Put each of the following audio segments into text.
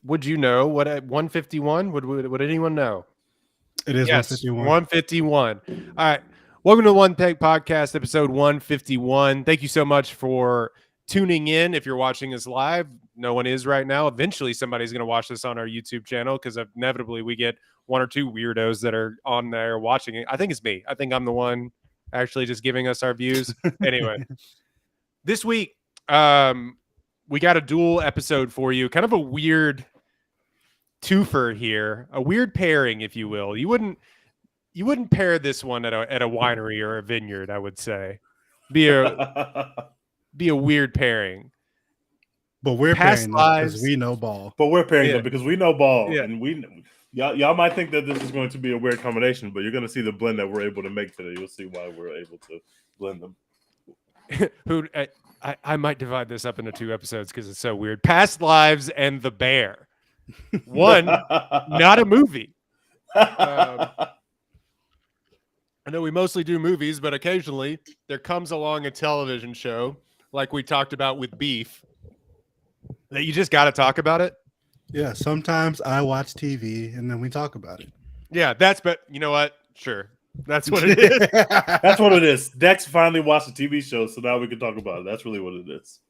would you know what at 151? Would anyone know? It is Yes, 151. 151. All right. Welcome to the One Take Podcast, episode 151. Thank you so much for tuning in. If you're watching us live, no one is right now. Eventually, somebody's going to watch this on our YouTube channel because inevitably we get one or two weirdos that are on there watching it. I think it's me. I think I'm the one actually just giving us our views. Anyway, this week, we got a dual episode for you, kind of a weird twofer here, a weird pairing, if you will. You wouldn't pair this one at a winery or a vineyard, I would say. Be a weird pairing. But we're Past pairing them because lives. we know ball. But we're pairing Yeah. them because we know ball, Yeah. and y'all might think that this is going to be a weird combination, but you're going to see the blend that we're able to make today. You'll see why we're able to blend them. I might divide this up into two episodes because it's so weird. Past lives and the bear. One, not a movie. I know we mostly do movies, but occasionally there comes along a television show like we talked about with Beef that you just got to talk about it. Yeah, sometimes I watch TV and then we talk about it. Yeah, but you know what? Sure. That's what it is. That's what it is. Dex finally watched a TV show, so now we can talk about it. That's really what it is.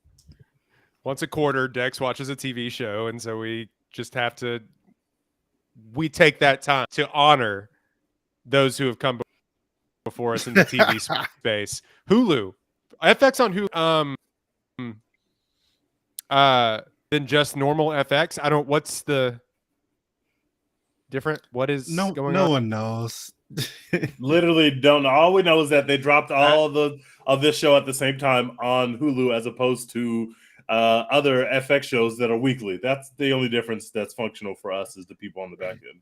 Once a quarter, Dex watches a TV show, and so we just have to take that time to honor those who have come before us in the TV space. Hulu. FX on Hulu. Than just normal FX. What's the different? What is going on? No one knows. Literally don't know. All we know is that they dropped all of this show at the same time on Hulu as opposed to other FX shows that are weekly. That's the only difference that's functional for us is the people on the back end.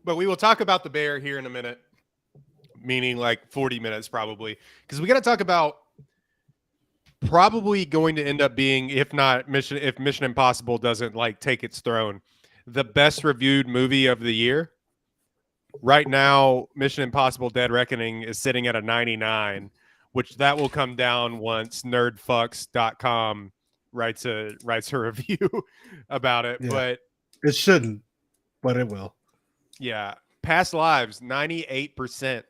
But we will talk about the bear here in a minute, meaning like 40 minutes probably, because we got to talk about probably going to end up being, if Mission Impossible doesn't like take its throne, the best reviewed movie of the year. Right now, Mission Impossible Dead Reckoning is sitting at a 99, which that will come down once nerdfucks.com writes a review about it. Yeah. But it shouldn't, but it will. Yeah. Past Lives, 98%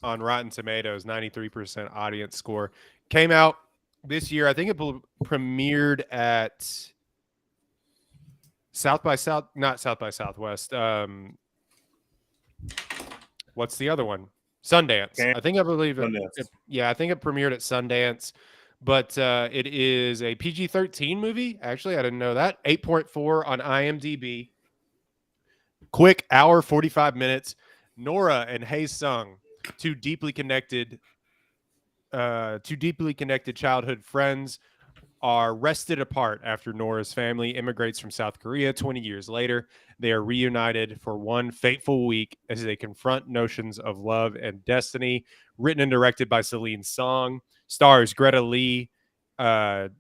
on Rotten Tomatoes, 93% audience score. Came out this year. I think it premiered at not South by Southwest. What's the other one? Sundance. I think it premiered at Sundance, but it is a PG-13 movie. Actually, I didn't know that. 8.4 on IMDb. Quick hour, 45 minutes. Nora and Hae Sung, two deeply connected childhood friends, are wrested apart after Nora's family immigrates from South Korea 20 years later. They are reunited for one fateful week as they confront notions of love and destiny. Written and directed by Celine Song. Stars Greta Lee, TOU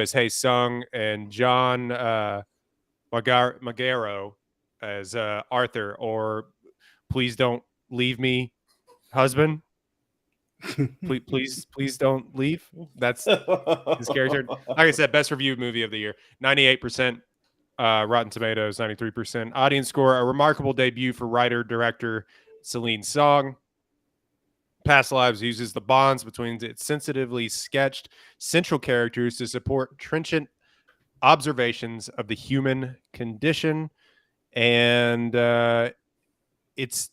as Hae Sung, and John Magaro as Arthur, or Please Don't Leave Me, Husband. Please don't leave. That's his character. Like I said, best reviewed movie of the year. 98% Rotten Tomatoes, 93% audience score. A remarkable debut for writer-director Celine Song. Past Lives uses the bonds between its sensitively sketched central characters to support trenchant observations of the human condition. And it's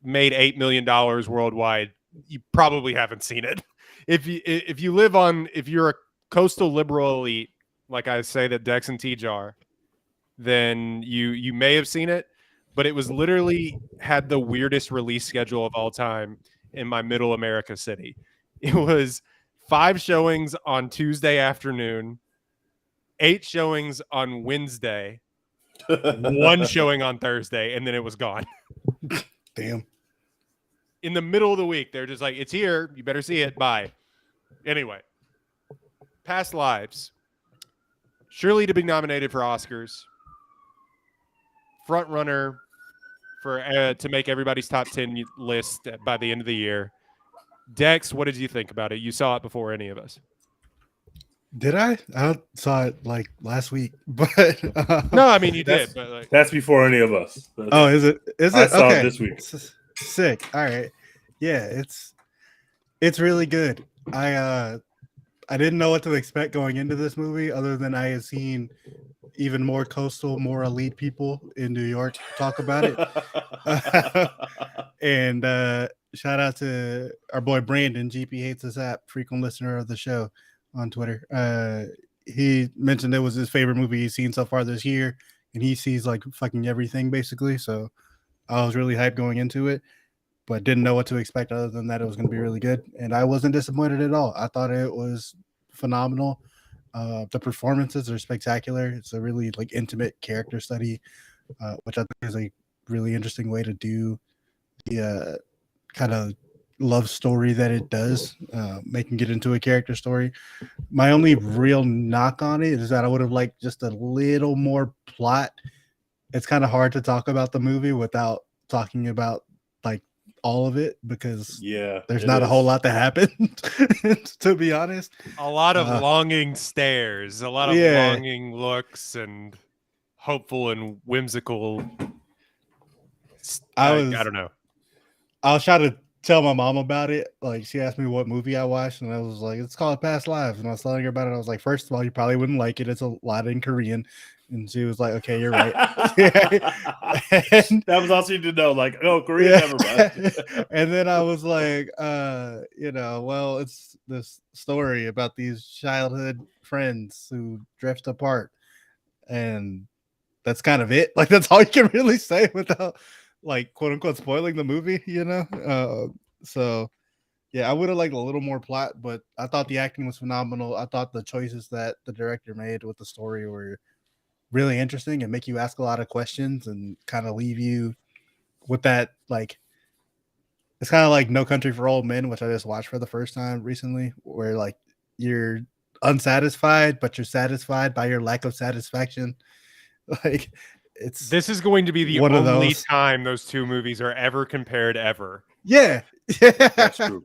made $8 million worldwide. You probably haven't seen it. If you're a coastal liberal elite, like I say that Dex and Tej are, then you may have seen it, but it was literally had the weirdest release schedule of all time in my middle America city. It was 5 showings on Tuesday afternoon, 8 showings on Wednesday, 1 showing on Thursday, and then it was gone. Damn. In the middle of the week, they're just like, it's here. You better see it. Bye. Anyway, Past Lives. Surely to be nominated for Oscars. Front runner for to make everybody's top 10 list by the end of the year. Dex, what did you think about it? You saw it before any of us. Did I saw it like last week, but No, I mean you That's- did, but like, That's before any of us. oh, is it? Is I it saw it okay? this week. Sick. All right. Yeah, it's really good. I didn't know what to expect going into this movie, other than I had seen even more coastal, more elite people in New York talk about it. And shout out to our boy Brandon. GP hates this app, frequent listener of the show on Twitter. He mentioned it was his favorite movie he's seen so far this year, and he sees like fucking everything basically. So I was really hyped going into it, but didn't know what to expect other than that it was going to be really good, and I wasn't disappointed at all. I thought it was phenomenal. The performances are spectacular. It's a really like intimate character study, which I think is a really interesting way to do the kind of love story that it does, making it into a character story. My only real knock on it is that I would have liked just a little more plot. It's kind of hard to talk about the movie without talking about like all of it, because Yeah, there's it not a whole is. lot that happened, to be honest. a lot of Uh, longing stares, a lot of yeah. longing looks, and hopeful and whimsical. I I don't know. was trying to tell my mom about it. Like, she asked me what movie I watched, and I was like, "It's called Past Lives." And I was telling her about it. I was like, first of all, you probably wouldn't like it. It's a lot in Korean." And she was like, "Okay, you're right." And, That was also you to know, like, oh, Korea, yeah. never mind. And then I was like, well, it's this story about these childhood friends who drift apart, and that's kind of it. Like, that's all you can really say without like quote unquote spoiling the movie, so yeah, I would have liked a little more plot, but I thought the acting was phenomenal. I thought the choices that the director made with the story were really interesting and make you ask a lot of questions and kind of leave you with that, like, it's kind of like No Country for Old Men, which I just watched for the first time recently, where like you're unsatisfied but you're satisfied by your lack of satisfaction. Like, it's This is going to be the one of only those. time those two movies are ever compared ever. Yeah. That's true.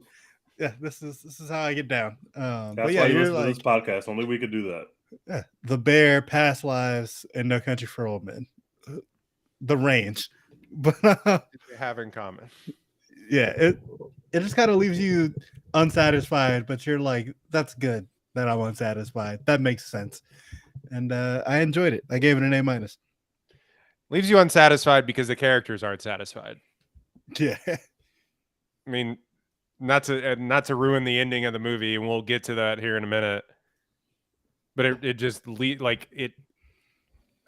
Yeah, this is how I get down. But That's yeah, why you you're listen to like, this podcast. Only we could do that. yeah, The Bear, Past Lives, and No Country for Old Men. The range. But They have in common. yeah, it just kind of leaves you unsatisfied, but you're like, that's good that I'm unsatisfied. That makes sense. And I enjoyed it. I gave it an A minus. Leaves you unsatisfied because the characters aren't satisfied. Yeah. I mean, not to ruin the ending of the movie, and we'll get to that here in a minute. But it just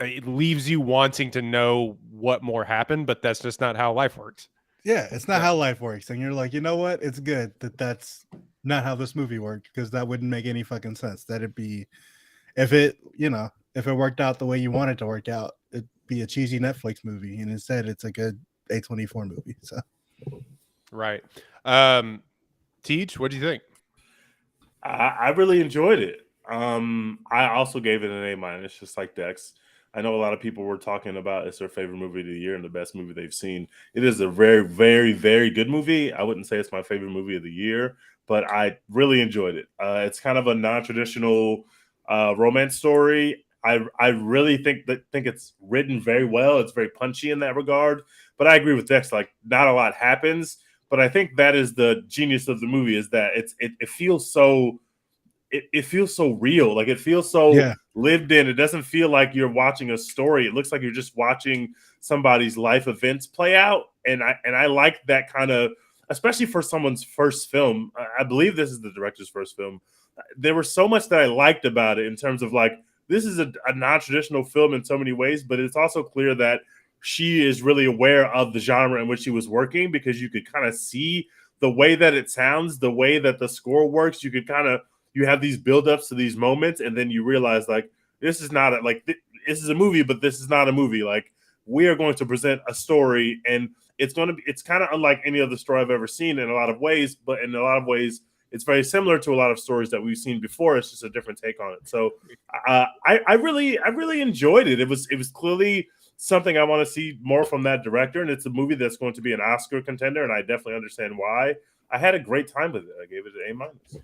it leaves you wanting to know what more happened, but that's just not how life works. Yeah, it's not Yeah. how life works. And you're like, you know what? It's good that that's not how this movie worked, because that wouldn't make any fucking sense. That'd be, if it worked out the way you want it to work out, it'd be a cheesy Netflix movie. And instead, it's a good A24 movie. So, Right. Teach, what do you think? I really enjoyed it. I also gave it an A minus, just like Dex. I know a lot of people were talking about it's their favorite movie of the year and the best movie they've seen. It is a very, very, very good movie. I wouldn't say it's my favorite movie of the year, but I really enjoyed it. It's kind of a non-traditional romance story. I really think it's written very well. It's very punchy in that regard. But I agree with Dex. Like, not a lot happens. But I think that is the genius of the movie, is that it feels so it feels so real. Like, it feels so yeah. lived in. It doesn't feel like you're watching a story. It looks like you're just watching somebody's life events play out. And I like that kind of, especially for someone's first film. I believe this is the director's first film. There was so much that I liked about it in terms of, like, this is a non-traditional film in so many ways, but it's also clear that she is really aware of the genre in which she was working, because you could kind of see the way that it sounds, the way that the score works. You could you have these buildups to these moments, and then you realize, like, this is not this is a movie, but this is not a movie. Like, we are going to present a story, and it's kind of unlike any other story I've ever seen in a lot of ways, but in a lot of ways, it's very similar to a lot of stories that we've seen before. It's just a different take on it. So I really enjoyed it. It was clearly something I want to see more from that director, and it's a movie that's going to be an Oscar contender, and I definitely understand why. I had a great time with it. I gave it an A minus.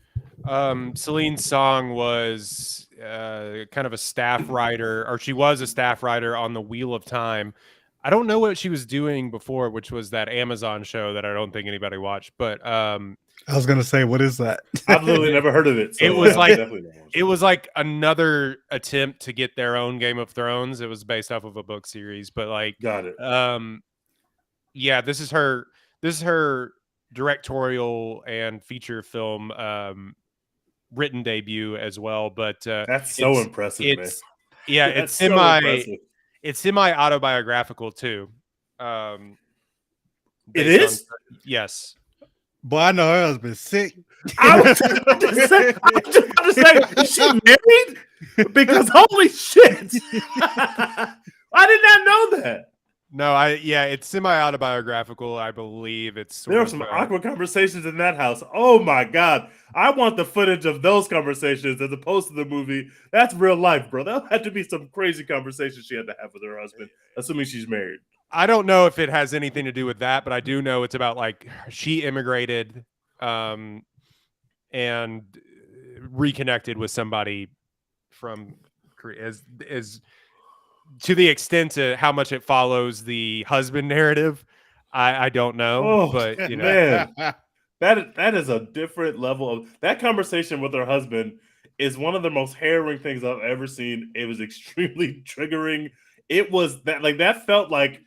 Celine Song was kind of a staff writer, or she was a staff writer on the Wheel of Time. I don't know what she was doing before, which was that Amazon show that I don't think anybody watched. But I was gonna say, what is that? I've literally never heard of it. So It was I'm like- definitely not watching it was like another attempt to get their own Game of Thrones. It was based off of a book series, but like, Got it. yeah, this is her directorial and feature film written debut as well. But That's so impressive, man. Yeah, That's it's so impressive. semi autobiographical too. It based on- is? yes. Boy, I know her husband's sick. I was just about to say, is she married? Because holy shit. I did not know that. No, it's semi autobiographical. I believe it's sort There are of, some awkward conversations in that house. Oh my god. I want the footage of those conversations as opposed to the movie. That's real life, bro. That'll have to be some crazy conversations she had to have with her husband, assuming she's married. I don't know if it has anything to do with that, but I do know it's about like she immigrated and reconnected with somebody from Korea as to the extent to how much it follows the husband narrative. I don't know, Oh, but you know, man. That is a different level of that conversation with her husband is one of the most harrowing things I've ever seen. It was extremely triggering. It was that felt like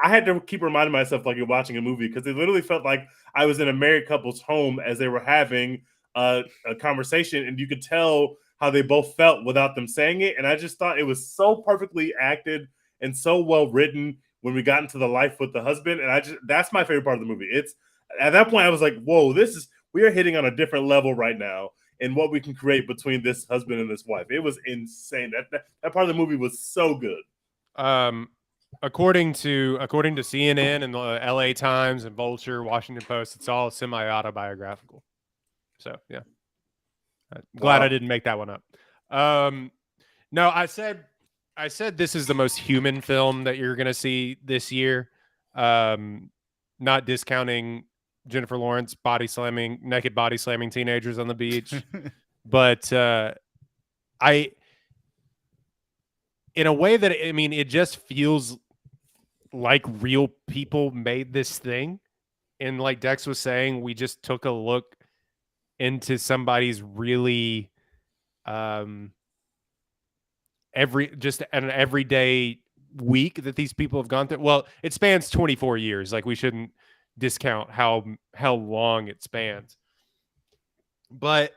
I had to keep reminding myself like you're watching a movie because it literally felt like I was in a married couple's home as they were having a conversation, and you could tell how they both felt without them saying it. And I just thought it was so perfectly acted and so well written when we got into the life with the husband. And that's my favorite part of the movie. It's at that point I was like, whoa, we are hitting on a different level right now in what we can create between this husband and this wife. It was insane. That part of the movie was so good. According to CNN and the LA Times and Vulture, Washington Post, it's all semi autobiographical. So yeah, I'm glad I didn't make that one up. No, I said this is the most human film that you're gonna see this year. Not discounting Jennifer Lawrence naked body slamming teenagers on the beach, but in a way that it just feels like real people made this thing, and like Dex was saying, we just took a look into somebody's really an everyday week that these people have gone through. Well, it spans 24 years. Like we shouldn't discount how long it spans. But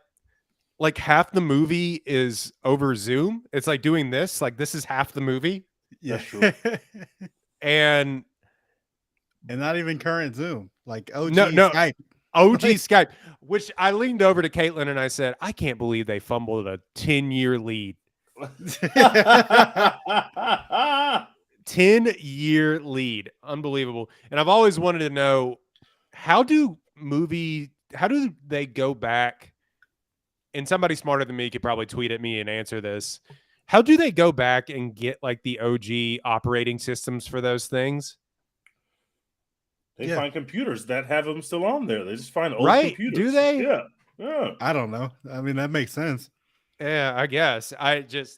like half the movie is over Zoom. It's like doing this. Like this is half the movie. Yeah, That's true. And not even current Zoom. Like OG No. Skype. OG Skype, which I leaned over to Caitlin and I said, I can't believe they fumbled a 10-year lead. 10-year lead. Unbelievable. And I've always wanted to know, how do they go back? And somebody smarter than me could probably tweet at me and answer this. How do they go back and get like the OG operating systems for those things? They find computers that have them still on there. They just find old computers. Do they? Yeah. I don't know. I mean, that makes sense. Yeah, I guess.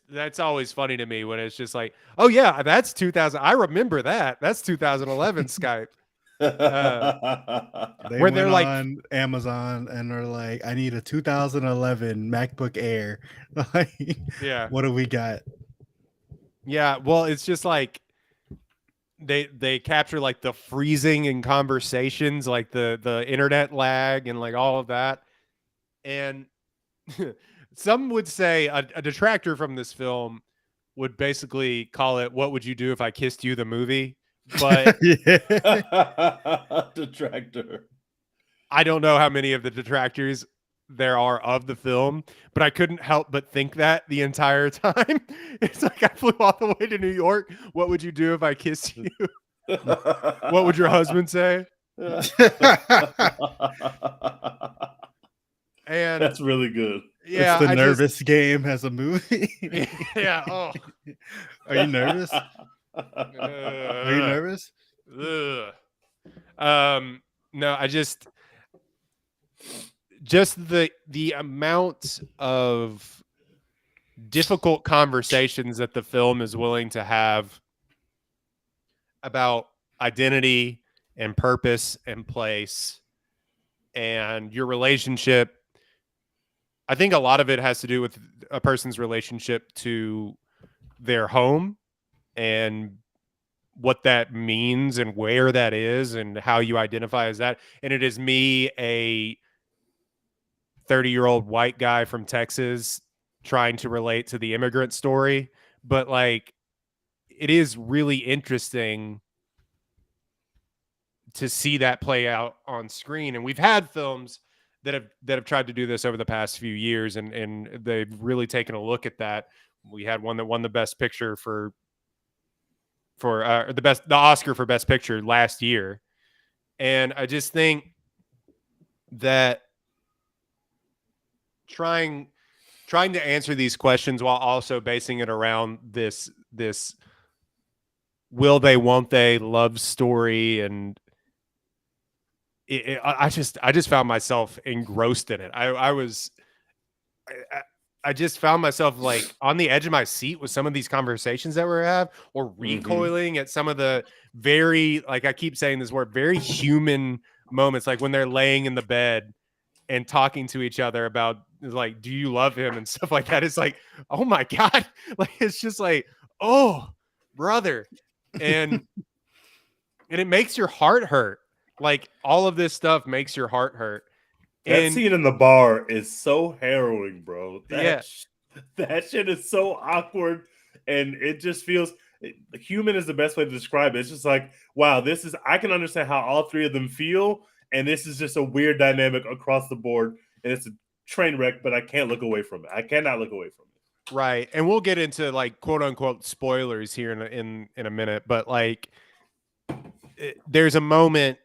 That's always funny to me when it's just like, oh yeah, that's 2000. I remember that. That's 2011 Skype. They Where they're went like- on Amazon and they're like, I need a 2011 MacBook Air. Like, Yeah. what do we got? Yeah, well, it's just like they capture like the freezing in conversations, like the internet lag and like all of that. And some would say a detractor from this film would basically call it "What Would You Do If I Kissed You?" the movie. But Yeah. Detractor. I don't know how many of the detractors there are of the film, but I couldn't help but think that the entire time. It's like I flew all the way to New York. What would you do if I kissed you? What would your husband say? And That's really good. yeah, It's the I nervous game as a movie. yeah. Oh, Are you nervous? Are you Uh, nervous? No, I just just the amount of difficult conversations that the film is willing to have about identity and purpose and place and your relationship. I think a lot of it has to do with a person's relationship to their home and what that means and where that is and how you identify as that. And it is me, a 30-year-old white guy from Texas, trying to relate to the immigrant story. But like, it is really interesting to see that play out on screen. And we've had films that have tried to do this over the past few years, and they've really taken a look at that. We had one that won the best picture for the Oscar for best picture last year. And I just think that trying to answer these questions while also basing it around this will they, won't they love story, and I just found myself engrossed in it. I just found myself like on the edge of my seat with some of these conversations that we have, or recoiling at some of the very, like I keep saying this word, very human moments, like when they're laying in the bed and talking to each other about like, do you love him and stuff like that. It's like, oh my God. Like, it's just like, oh brother. And it makes your heart hurt. Like all of this stuff makes your heart hurt. That scene in the bar is so harrowing, bro. That shit is so awkward, and it just feels human is the best way to describe it. It's just like, wow, I can understand how all three of them feel, and this is just a weird dynamic across the board, and it's a train wreck, but I can't look away from it. I cannot look away from it. Right. And we'll get into like quote unquote spoilers here in a minute, but like there's a moment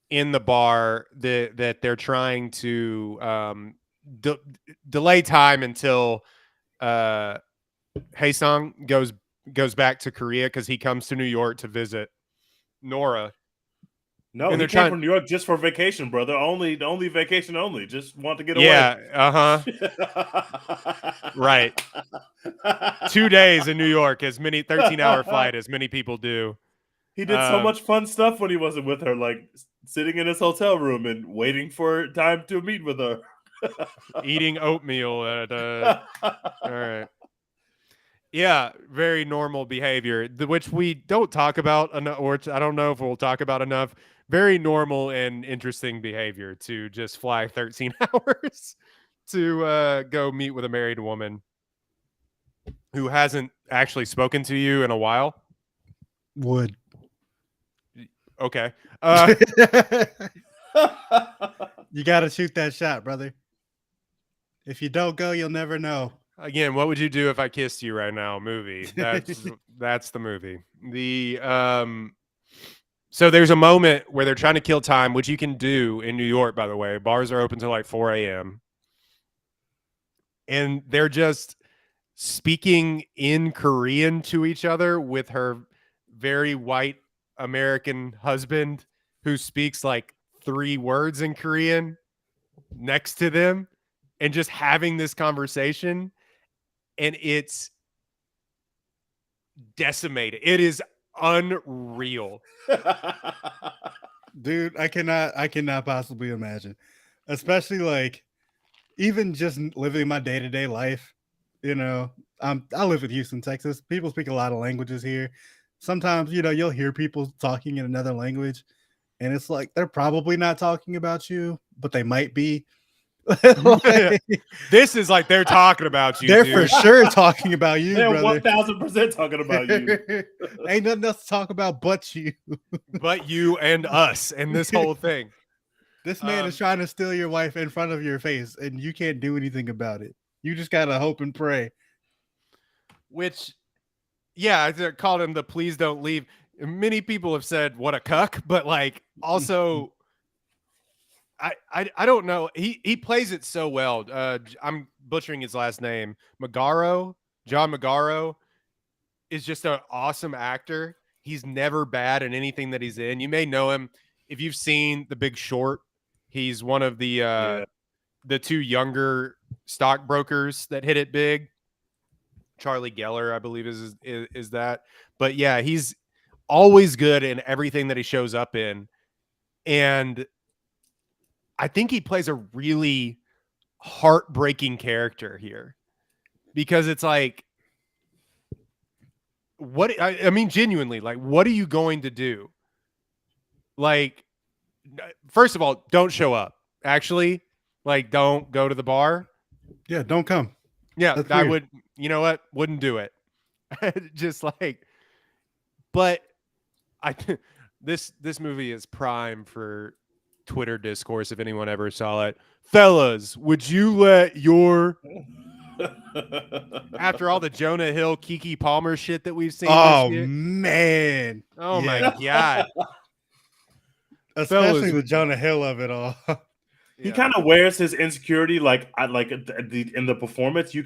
in the bar that they're trying to delay time until Hae-sung goes back to Korea because he comes to New York to visit Nora. No, and he came from New York just for vacation, brother. Only vacation only. Just want to get away. Yeah, right. 2 days in New York, 13-hour flight, as many people do. He did so much fun stuff when he wasn't with her, like sitting in his hotel room and waiting for time to meet with her. Eating oatmeal at all right. Yeah, very normal behavior, which we don't talk about enough, or I don't know if we'll talk about enough. Very normal and interesting behavior to just fly 13 hours to go meet with a married woman who hasn't actually spoken to you in a while. Would. Okay. You got to shoot that shot, brother. If you don't go, you'll never know. Again, what would you do if I kissed you right now? Movie. That's the movie. So there's a moment where they're trying to kill time, which you can do in New York, by the way. Bars are open till like 4 a.m. And they're just speaking in Korean to each other with her very white American husband who speaks like 3 words in Korean next to them, and just having this conversation. And it's decimated. It is unreal. Dude, I cannot possibly imagine. Especially like even just living my day-to-day life. You know, I live in Houston, Texas. People speak a lot of languages here. Sometimes, you know, you'll hear people talking in another language, and it's like they're probably not talking about you, but they might be. Like, this is like they're talking about you. They're dude. for sure talking about you. They're brother. 1000% talking about you. Ain't nothing else to talk about but you. But you and us and this whole thing. This man is trying to steal your wife in front of your face, and you can't do anything about it. You just gotta hope and pray. Which, yeah, I called him the "please don't leave." Many people have said what a cuck, but like also. I don't know. He plays it so well. I'm butchering his last name. John Magaro is just an awesome actor. He's never bad in anything that he's in. You may know him if you've seen The Big Short. He's one of the the two younger stockbrokers that hit it big. Charlie Geller, I believe, is that. But yeah, he's always good in everything that he shows up in. And I think he plays a really heartbreaking character here, because it's like, what I mean, genuinely, like, what are you going to do? Like, first of all, don't show up. Actually, like, don't go to the bar. Yeah, don't come. Yeah, That's I weird. would. You know what? Wouldn't do it. Just like, but I this movie is prime for Twitter discourse. If anyone ever saw it, fellas, would you let your after all the Jonah Hill, Keke Palmer shit that we've seen Oh this year? man. Oh Yeah. my god. Especially Fellas. with Jonah Hill of it all. He kind of wears his insecurity like in the performance. You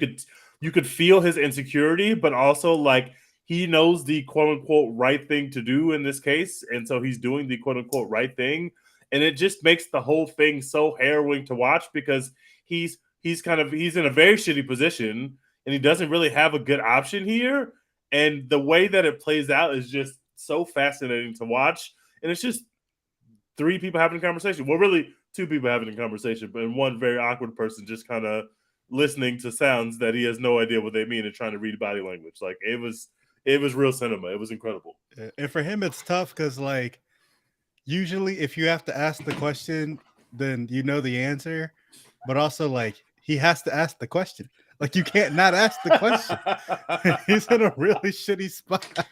could feel his insecurity, but also like he knows the quote unquote right thing to do in this case, and so he's doing the quote unquote right thing, and it just makes the whole thing so harrowing to watch, because he's in a very shitty position, and he doesn't really have a good option here, and the way that it plays out is just so fascinating to watch, and it's just three people having a conversation. Well, really, two people having a conversation, but one very awkward person just kind of listening to sounds that he has no idea what they mean and trying to read body language. Like it was real cinema. It was incredible. And for him, it's tough because, like, usually if you have to ask the question, then you know the answer. But also, like, he has to ask the question. Like, you can't not ask the question. He's in a really shitty spot.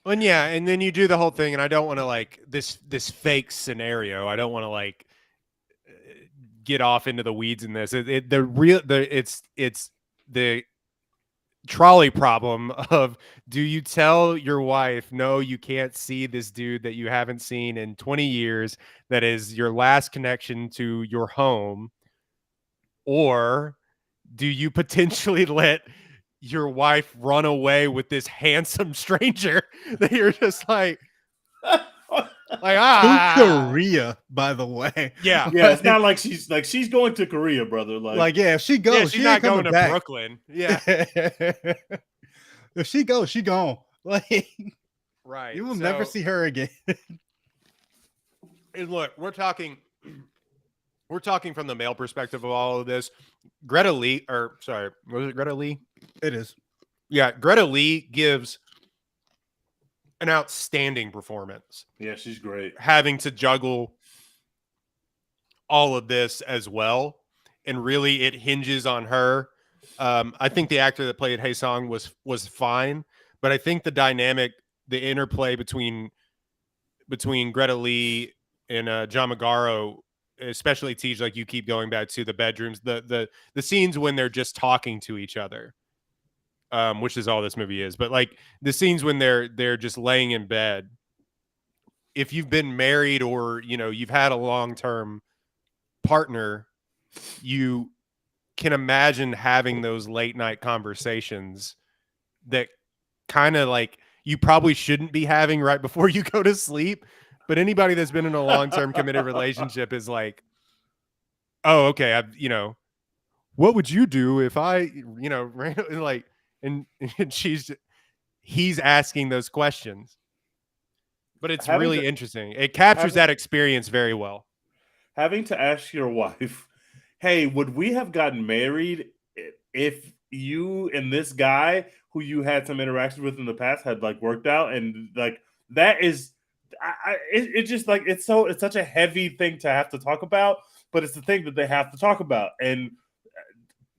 Well, yeah, and then you do the whole thing, and I don't want to like this fake scenario. I don't want to like get off into the weeds in this. It's the trolley problem of, do you tell your wife, no, you can't see this dude that you haven't seen in 20 years, that is your last connection to your home, or do you potentially let your wife run away with this handsome stranger that you're just like To Korea, by the way. Yeah. Yeah, it's not like she's going to Korea, brother. Like, yeah, if she goes, Yeah, she's she not ain't coming going to back. Brooklyn. Yeah. If she goes, she gone. Like, Right. you will never see her again. And look, we're talking from the male perspective of all of this. Greta Lee, or sorry, was it Greta Lee? It is. Yeah, Greta Lee gives an outstanding performance, Yeah, she's great. having to juggle all of this as well, and really it hinges on her. I think the actor that played Hae-sung was fine, but I think the dynamic, the interplay between Greta Lee and John Magaro, especially Tej, like you keep going back to the bedrooms, the scenes when they're just talking to each other, which is all this movie is, but like the scenes when they're just laying in bed. If you've been married, or you've had a long-term partner, you can imagine having those late night conversations that kind of like you probably shouldn't be having right before you go to sleep. But anybody that's been in a long-term committed relationship is like, oh, okay, what would you do if I, like, and he's asking those questions. But it's really interesting. It captures that experience very well. Having to ask your wife, hey, would we have gotten married if you and this guy who you had some interactions with in the past had like worked out? And like that is, it's just like it's such a heavy thing to have to talk about, but it's the thing that they have to talk about. And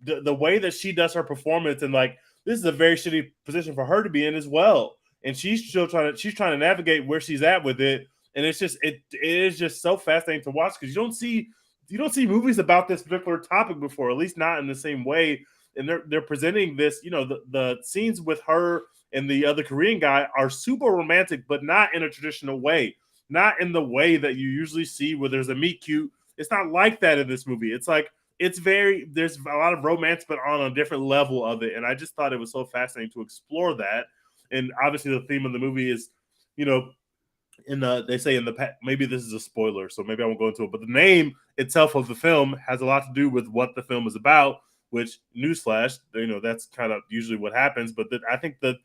the way that she does her performance, and like this is a very shitty position for her to be in as well. And she's still trying to navigate where she's at with it. And it's just it is just so fascinating to watch, because you don't see movies about this particular topic before, at least not in the same way. And they're presenting this, the scenes with her and the other Korean guy are super romantic, but not in a traditional way, not in the way that you usually see where there's a meet cute. It's not like that in this movie. It's like there's a lot of romance, but on a different level of it. And I just thought it was so fascinating to explore that. And obviously the theme of the movie is, they say in the maybe this is a spoiler, so maybe I won't go into it. But the name itself of the film has a lot to do with what the film is about. Which, newsflash, that's kind of usually what happens. But I think that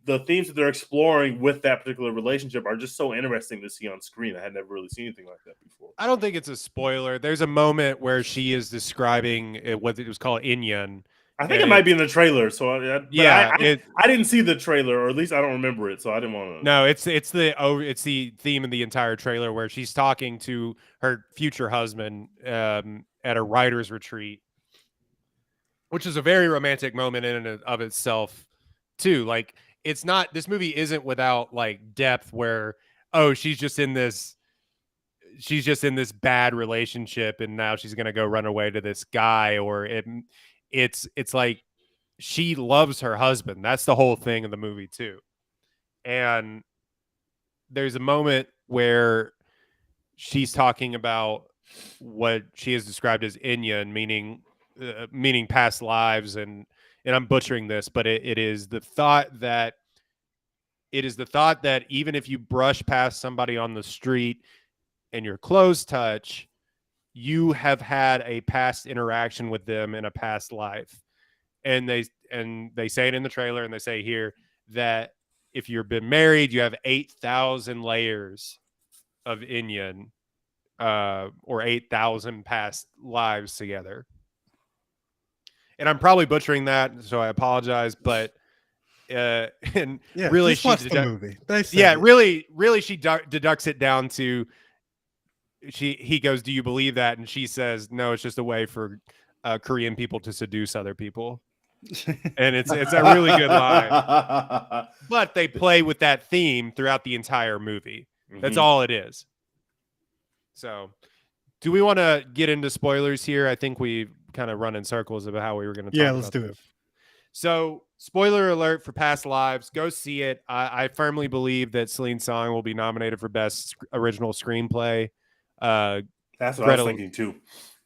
the themes that they're exploring with that particular relationship are just so interesting to see on screen. I had never really seen anything like that before. I don't think it's a spoiler. There's a moment where she is describing what it was called Inyan. I think it might be in the trailer. So I didn't see the trailer, or at least I don't remember it. So I didn't want to. No, it's the theme of the entire trailer where she's talking to her future husband at a writer's retreat, which is a very romantic moment in and of itself, too. Like, it's not, this movie isn't without like depth where, oh, she's just in this bad relationship and now she's gonna go run away to this guy, or it's like she loves her husband. That's the whole thing of the movie too. And there's a moment where she's talking about what she has described as Inyan, meaning past lives, and I'm butchering this, but it is the thought that even if you brush past somebody on the street and your clothes touch, you have had a past interaction with them in a past life. And they say it in the trailer, and they say here that if you've been married, you have 8,000 layers of Inyan, or 8,000 past lives together. And I'm probably butchering that, so I apologize. But and Yeah, really, just watch the movie. Really, she deducts it down to he goes, "Do you believe that?" And she says, "No, it's just a way for Korean people to seduce other people." And it's a really good line. But they play with that theme throughout the entire movie. That's all it is. So, do we want to get into spoilers here? I think we kind of run in circles about how we were going to talk about let's do it. So, spoiler alert for Past Lives. Go see it. I firmly believe that Celine Song will be nominated for Best Original Screenplay. That's what I was thinking too.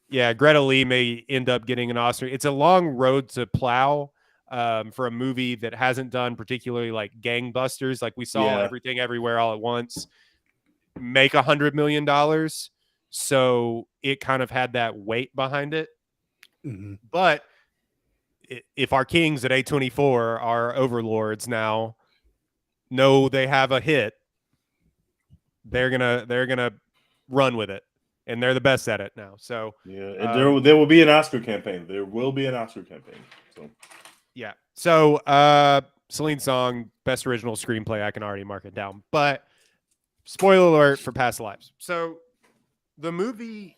Yeah, Greta Lee may end up getting an Oscar. It's a long road to plow for a movie that hasn't done particularly like gangbusters. Like we saw Everything Everywhere All at Once make $100 million. So it kind of had that weight behind it. Mm-hmm. But if our kings at A24, our overlords now, know they have a hit, they're gonna run with it, and they're the best at it now. So and there will be an Oscar campaign. There will be an Oscar campaign. So yeah. So Celine Song, Best Original Screenplay. I can already mark it down. But spoiler alert for Past Lives. So the movie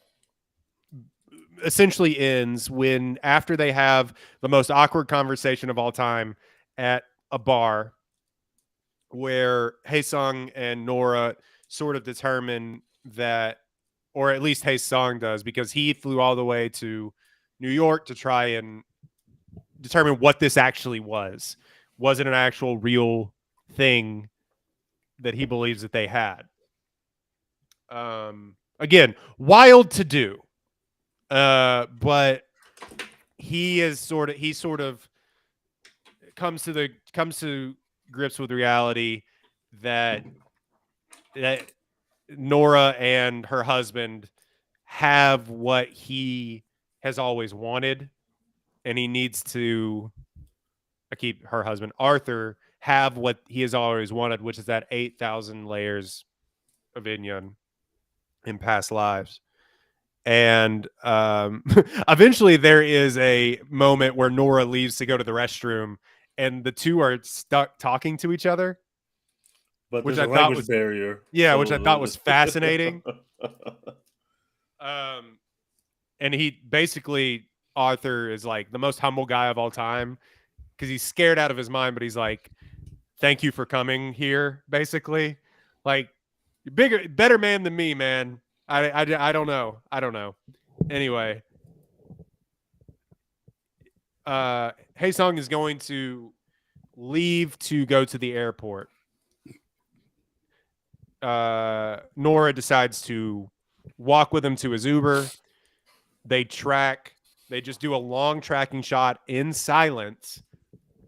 essentially ends when, after they have the most awkward conversation of all time at a bar, where Hae-sung and Nora sort of determine that, or at least Hae-sung does, because he flew all the way to New York to try and determine what this actually was. Was it an actual real thing that he believes that they had? Again, wild to do. But he sort of comes to grips with reality that Nora and her husband have what he has always wanted, and he needs to her husband Arthur have what he has always wanted, which is that 8,000 layers of Inyan in past lives. And eventually there is a moment where Nora leaves to go to the restroom, and the two are stuck talking to each other. But which I thought was barrier. Yeah, so which I thought was fascinating. And he basically, Arthur is like the most humble guy of all time because he's scared out of his mind, but he's like, "Thank you for coming here." Basically, like, you're better man than me, man. I don't know. Anyway, Hae-sung is going to leave to go to the airport. Nora decides to walk with him to his Uber. They just do a long tracking shot in silence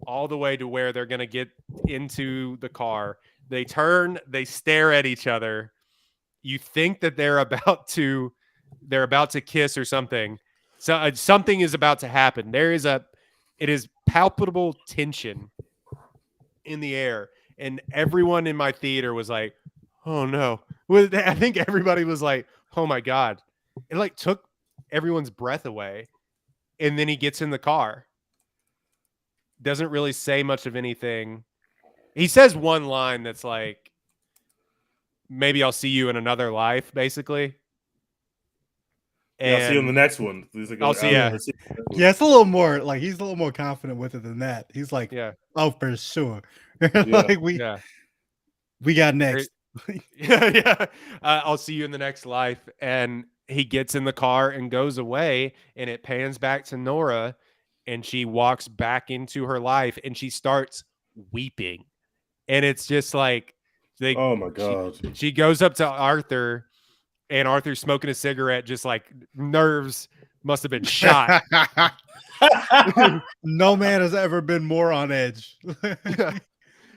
all the way to where they're going to get into the car. They turn, they stare at each other. You think that they're about to kiss or something. So something is about to happen. It is palpable tension in the air, and everyone in my theater was like, "Oh no!" I think everybody was like, "Oh my god!" It like took everyone's breath away, and then he gets in the car. Doesn't really say much of anything. He says one line that's like, "Maybe I'll see you in another life," basically. Yeah, I'll see you in And the next one. He's like, I'll see ya. I'll see you. Yeah, it's a little more like he's a little more confident with it than that. He's like, yeah, oh, for sure. Like we yeah. got next. Yeah. I'll see you in the next life. And he gets in the car and goes away, and it pans back to Nora, and she walks back into her life, and she starts weeping. And it's just like, Oh my god. she goes up to Arthur, and Arthur's smoking a cigarette, just like nerves must have been shot. No man has ever been more on edge. And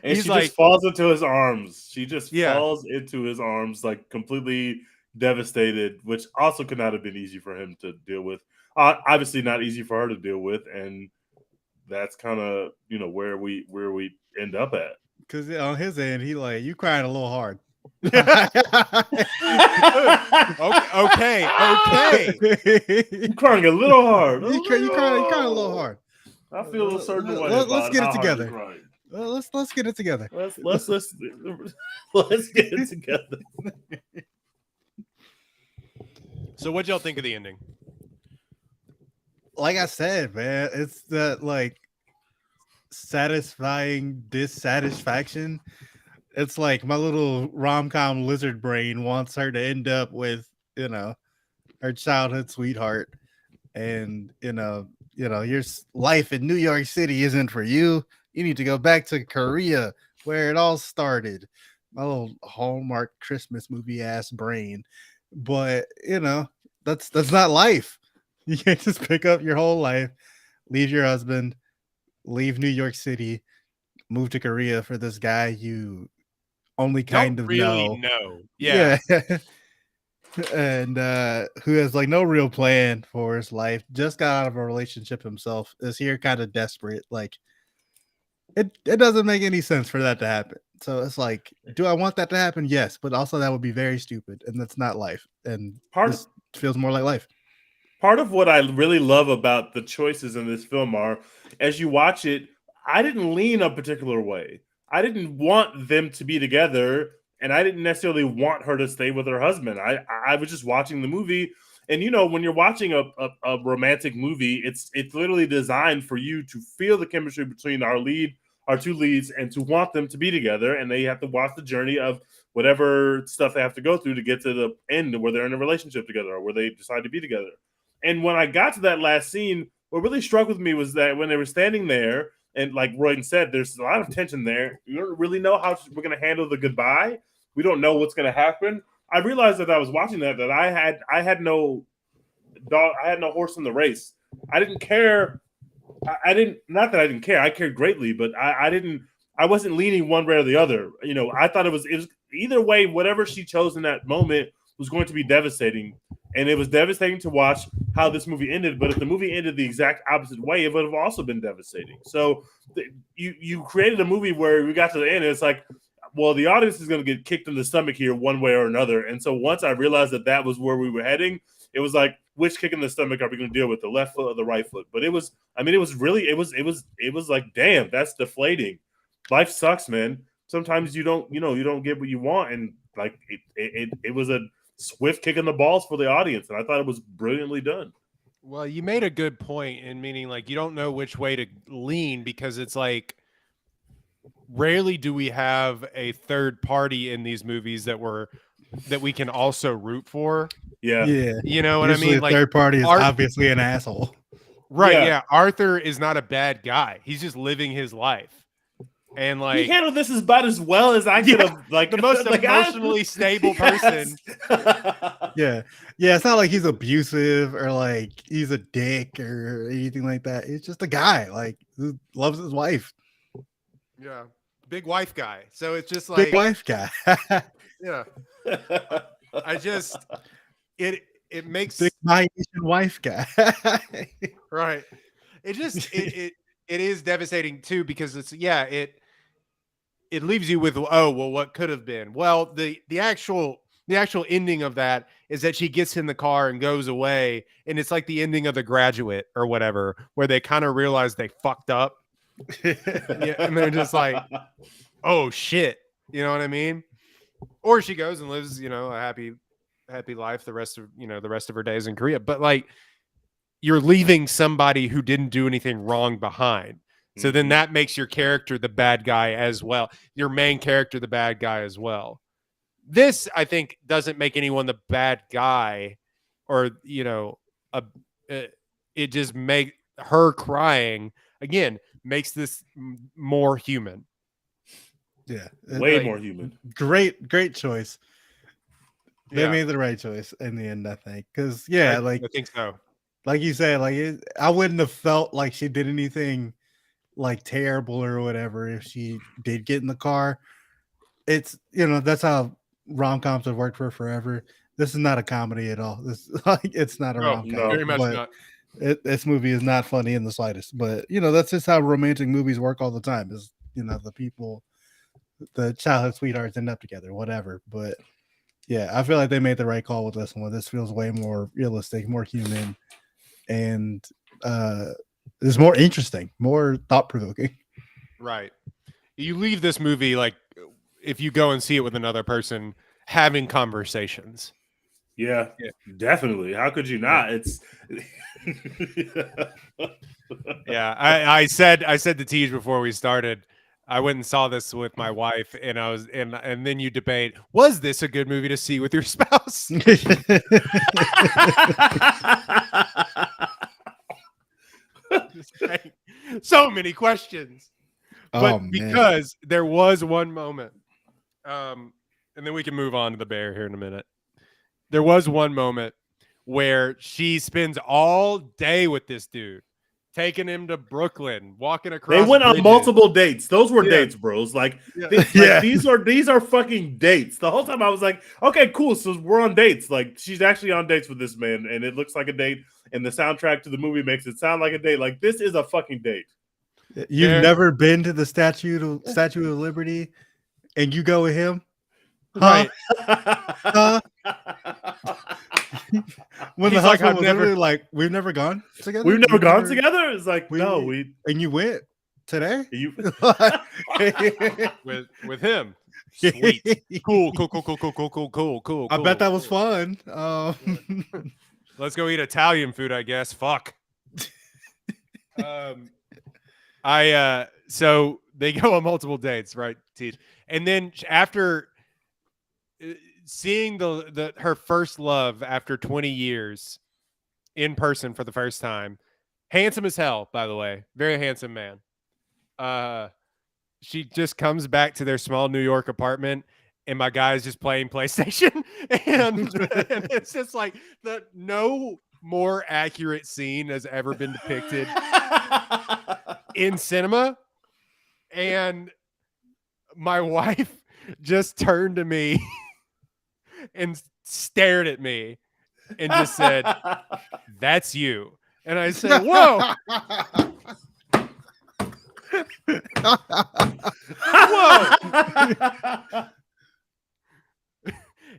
He's she like- just falls into his arms. She just Yeah. falls into his arms, like completely devastated, which also could not have been easy for him to deal with. Obviously, not easy for her to deal with, and that's kind of where we end up at. Because on his end, he like, you crying a little hard. Okay. You're crying a little hard. You crying a little hard. I feel a certain way. Let's about get it how hard together. you're crying. Let's get it together. Let's get it together. So what'd y'all think of the ending? Like I said, man, it's that like satisfying dissatisfaction. It's like my little rom-com lizard brain wants her to end up with, her childhood sweetheart. And, your life in New York City isn't for you. You need to go back to Korea where it all started. My little Hallmark Christmas movie ass brain. But, that's not life. You can't just pick up your whole life, leave your husband, leave New York City, move to Korea for this guy you only kind Don't of really know. know. Yeah. And who has like no real plan for his life, just got out of a relationship himself, is here kind of desperate. Like it doesn't make any sense for that to happen. So it's like, do I want that to happen? Yes, but also that would be very stupid, and that's not life. And this feels more like life. Part of what I really love about the choices in this film are, as you watch it, I didn't lean a particular way. I didn't want them to be together, and I didn't necessarily want her to stay with her husband. I was just watching the movie, and when you're watching a romantic movie, it's literally designed for you to feel the chemistry between our two leads, and to want them to be together, and they have to watch the journey of whatever stuff they have to go through to get to the end where they're in a relationship together or where they decide to be together. And when I got to that last scene, what really struck with me was that when they were standing there, and like Royden said, there's a lot of tension there. You don't really know how we're going to handle the goodbye. We don't know what's going to happen. I realized that I was watching that I had no dog. I had no horse in the race. I didn't care. I didn't. Not that I didn't care. I cared greatly, but I didn't. I wasn't leaning one way or the other. I thought it was either way. Whatever she chose in that moment was going to be devastating. And it was devastating to watch how this movie ended. But if the movie ended the exact opposite way, it would have also been devastating. So you created a movie where we got to the end, and it's like, well, the audience is going to get kicked in the stomach here one way or another. And so once I realized that was where we were heading, it was like, which kick in the stomach are we going to deal with, the left foot or the right foot? But it was like, damn, that's deflating. Life sucks, man. Sometimes you don't get what you want. And like, it was a swift kick in the balls for the audience, and I thought it was brilliantly done. Well, you made a good point in meaning like you don't know which way to lean, because it's like rarely do we have a third party in these movies that we can also root for. Yeah. You know what Usually I mean? Like third party is obviously an asshole. Right. Yeah. Yeah. Arthur is not a bad guy. He's just living his life. And like, he handled this about as well as I could have. Like the most emotionally stable person. Yeah. It's not like he's abusive or like he's a dick or anything like that. It's just a guy like who loves his wife. Yeah. big wife guy. So it's just like, Big wife guy. yeah, I just it makes Big Asian wife guy. right. It just it is devastating too, because it's it leaves you with, oh well, what could have been. Well, the actual ending of that is that she gets in the car and goes away, and it's like the ending of The Graduate or whatever, where they kind of realize they fucked up. Yeah, and they're just like, oh shit, you know what I mean? Or she goes and lives, a happy life the rest of her days in Korea. But like, you're leaving somebody who didn't do anything wrong behind. So then that makes your character the bad guy as well. Your main character the bad guy as well. This, I think, doesn't make anyone the bad guy, or it just make her crying again makes this more human. Yeah, way more human. Great choice. They Yeah. made the right choice in the end, I think. Because I think so. like you said, I wouldn't have felt like she did anything like terrible or whatever if she did get in the car. It's that's how rom-coms have worked for forever. This is not a comedy at all. This it's not a rom-com. no, Very much but not. This movie is not funny in the slightest. But that's just how romantic movies work all the time. Is the childhood sweethearts end up together, whatever. But yeah, I feel like they made the right call with this one. This feels way more realistic, more human, and it's more interesting, more thought-provoking. Right. You leave this movie like, if you go and see it with another person, having conversations. Yeah, definitely. How could you not? It's Yeah, I said to Tej before we started, I went and saw this with my wife, and I was and then you debate, was this a good movie to see with your spouse? So many questions. But because there was one moment, and then we can move on to the bear here in a minute. There was one moment where she spends all day with this dude, taking him to Brooklyn, walking across. They went on bridges. multiple dates. Those were Yeah. dates, bros. Like, Yeah. these are fucking dates. The whole time I was like, okay, cool. So we're on dates. Like, she's actually on dates with this man, and it looks like a date. And the soundtrack to the movie makes it sound like a date. Like, this is a fucking date. You've never been to the Statue of Liberty, and you go with him, huh? Right. When He's the like, husband I've was never- literally like, we've never gone together. We've never gone together. It's like, no, and you went today. you. with him. Sweet. Cool. I bet that was fun. Let's go eat Italian food, I guess. Fuck. So they go on multiple dates, right, Teach? And then after seeing her first love after 20 years in person for the first time, handsome as hell, by the way, very handsome man. She just comes back to their small New York apartment, and my guy is just playing PlayStation, and it's just like no more accurate scene has ever been depicted in cinema. And my wife just turned to me and stared at me and just said, "That's you." And I said, "Whoa." Whoa.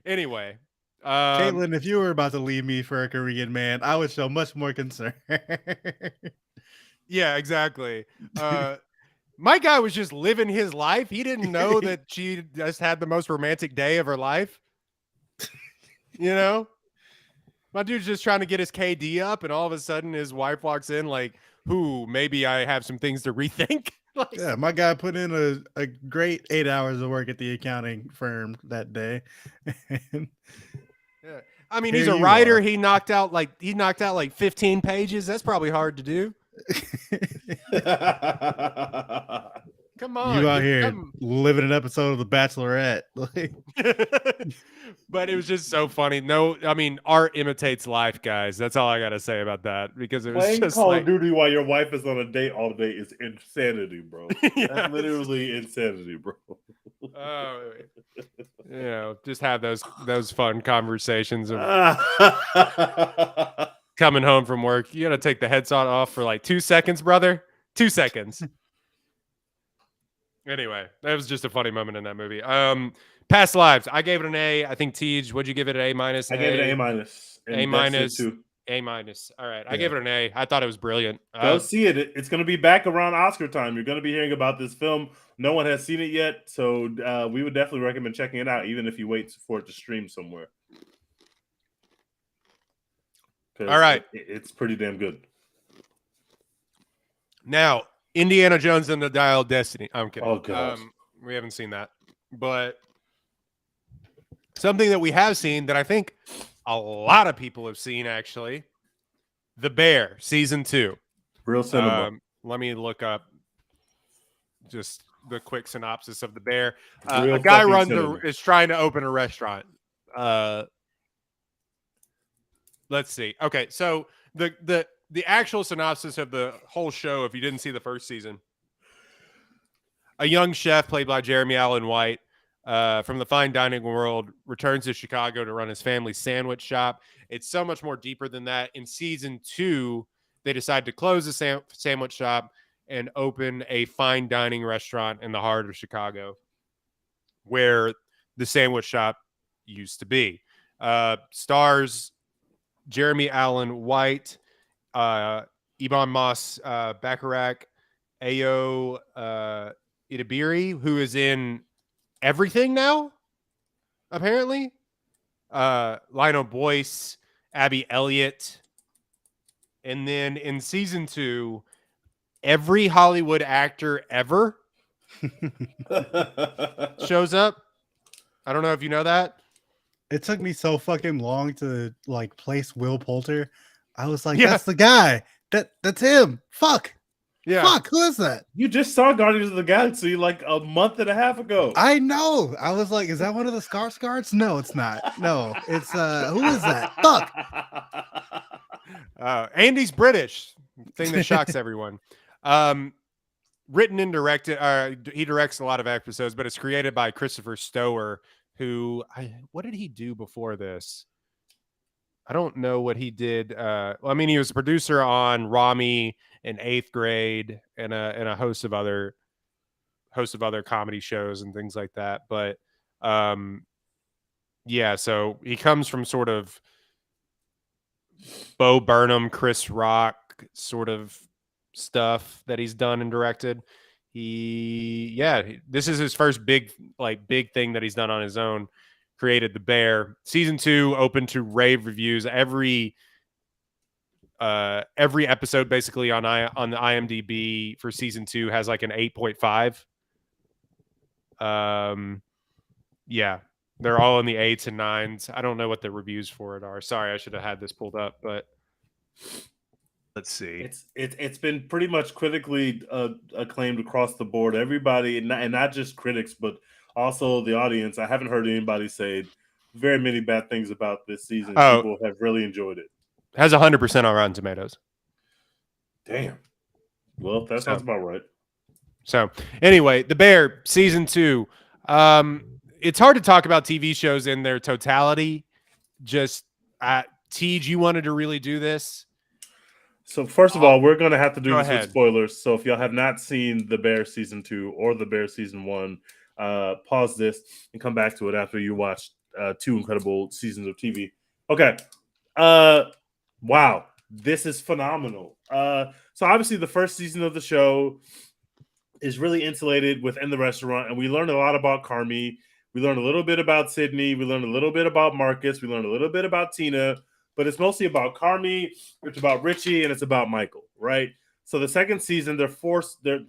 Anyway, Caitlin, if you were about to leave me for a Korean man, I would show much more concern. Yeah, exactly. My guy was just living his life. He didn't know that she just had the most romantic day of her life. My dude's just trying to get his KD up, and all of a sudden his wife walks in like, maybe I have some things to rethink. Like, yeah, my guy put in a great 8 hours of work at the accounting firm that day. yeah. I mean, Here he's a you writer. are. He knocked out like 15 pages. That's probably hard to do. Come on. You out here come- living an episode of The Bachelorette. Like, But it was just so funny. No, I mean, art imitates life, guys. That's all I got to say about that because it was Playing just Call like, of Duty while your wife is on a date all day is insanity, bro. Yes. That's literally insanity, bro. oh, just have those fun conversations of coming home from work. You got to take the headset off for like 2 seconds, brother. 2 seconds. Anyway, that was just a funny moment in that movie. Past Lives. I gave it an A. I think Tej, what'd you give it? An A minus? I gave it an A minus. A minus. Too. A minus. All right. I Yeah. gave it an A. I thought it was brilliant. Go see it. It's going to be back around Oscar time. You're going to be hearing about this film. No one has seen it yet, so we would definitely recommend checking it out, even if you wait for it to stream somewhere. All right. It's pretty damn good. Now, Indiana Jones and the Dial of Destiny. I'm kidding. Oh, God. We haven't seen that. But something that we have seen that I think a lot of people have seen, actually, The Bear, Season 2. Real cinema. Let me look up just the quick synopsis of The Bear. Real A guy cinema. is trying to open a restaurant. Let's see. Okay, so the actual synopsis of the whole show, if you didn't see the first season, a young chef played by Jeremy Allen White from the fine dining world returns to Chicago to run his family's sandwich shop. It's so much more deeper than that. In season 2, they decide to close the sandwich shop and open a fine dining restaurant in the heart of Chicago where the sandwich shop used to be. Stars Jeremy Allen White, Ebon Moss Bacharach, Ayo Idabiri, who is in everything now, apparently. Lionel Boyce, Abby Elliott. And then in season 2, every Hollywood actor ever shows up. I don't know if you know that. it took me so fucking long to like place Will Poulter. I was like, Yeah. that's the guy. That's him. Fuck. Yeah. Fuck. Who is that? You just saw Guardians of the Galaxy like a month and a half ago. I know. I was like, is that one of the Skarsgårds? No, it's not. No, it's who is that? Fuck. Andy's British. Thing that shocks everyone. Written and directed. He directs a lot of episodes, but it's created by Christopher Stower, who what did he do before this? I don't know what he did. I mean, he was a producer on Rami and Eighth Grade and a host of other comedy shows and things like that. But yeah, so he comes from sort of Bo Burnham, Chris Rock sort of stuff that he's done and directed. This is his first big thing that he's done on his own. Created The Bear. Season 2 open to rave reviews. Every episode basically on the IMDb for season 2 has like an 8.5. Yeah, they're all in the 8s and 9s. I don't know what the reviews for it are. Sorry, I should have had this pulled up, but let's see. It's been pretty much critically acclaimed across the board. Everybody, and not just critics, but also the audience. I haven't heard anybody say very many bad things about this season. Oh. People have really enjoyed it. Has 100% on Rotten Tomatoes. Damn. Well, that sounds about right. So anyway, The Bear season 2. It's hard to talk about TV shows in their totality. Just Tej, you wanted to really do this. So first of all, we're going to have to do Go this ahead. with spoilers. So if y'all have not seen The Bear season 2 or The Bear season 1, pause this and come back to it after you watch 2 incredible seasons of TV. Okay. Wow. This is phenomenal. So obviously the first season of the show is really insulated within the restaurant, and we learned a lot about Carmi. We learned a little bit about Sydney. We learned a little bit about Marcus. We learned a little bit about Tina, but it's mostly about Carmi. It's about Richie, and it's about Michael, right? So the second season, they're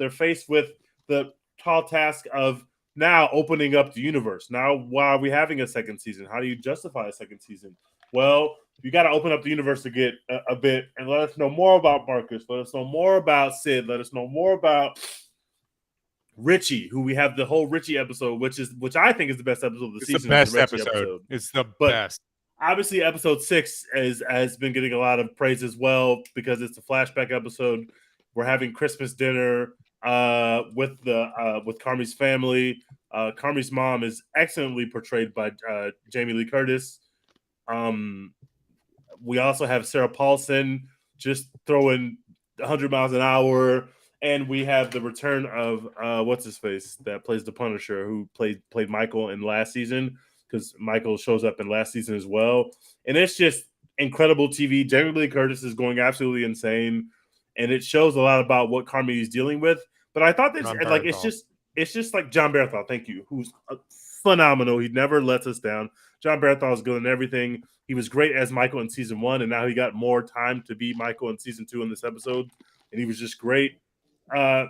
faced with the tall task of now opening up the universe. Now, why are we having a second season? How do you justify a second season? Well, you got to open up the universe to get a bit and let us know more about Marcus. Let us know more about Sid. Let us know more about Richie, who we have the whole Richie episode, which I think is the best episode of the It's season. the best Richie episode. It's the But- best. Obviously, episode 6 has been getting a lot of praise as well because it's a flashback episode. We're having Christmas dinner with Carmi's family. Carmi's mom is excellently portrayed by Jamie Lee Curtis. We also have Sarah Paulson just throwing 100 miles an hour, and we have the return of what's his face that plays the Punisher, who played Michael in last season, because Michael shows up in last season as well. And it's just incredible TV. Jamie Lee Curtis is going absolutely insane, and it shows a lot about what Carmi is dealing with. But I thought that like it's just like John Barathol, thank you, who's phenomenal. He never lets us down. John Barathol is good in everything. He was great as Michael in season 1, and now he got more time to be Michael in season 2 in this episode, and he was just great. The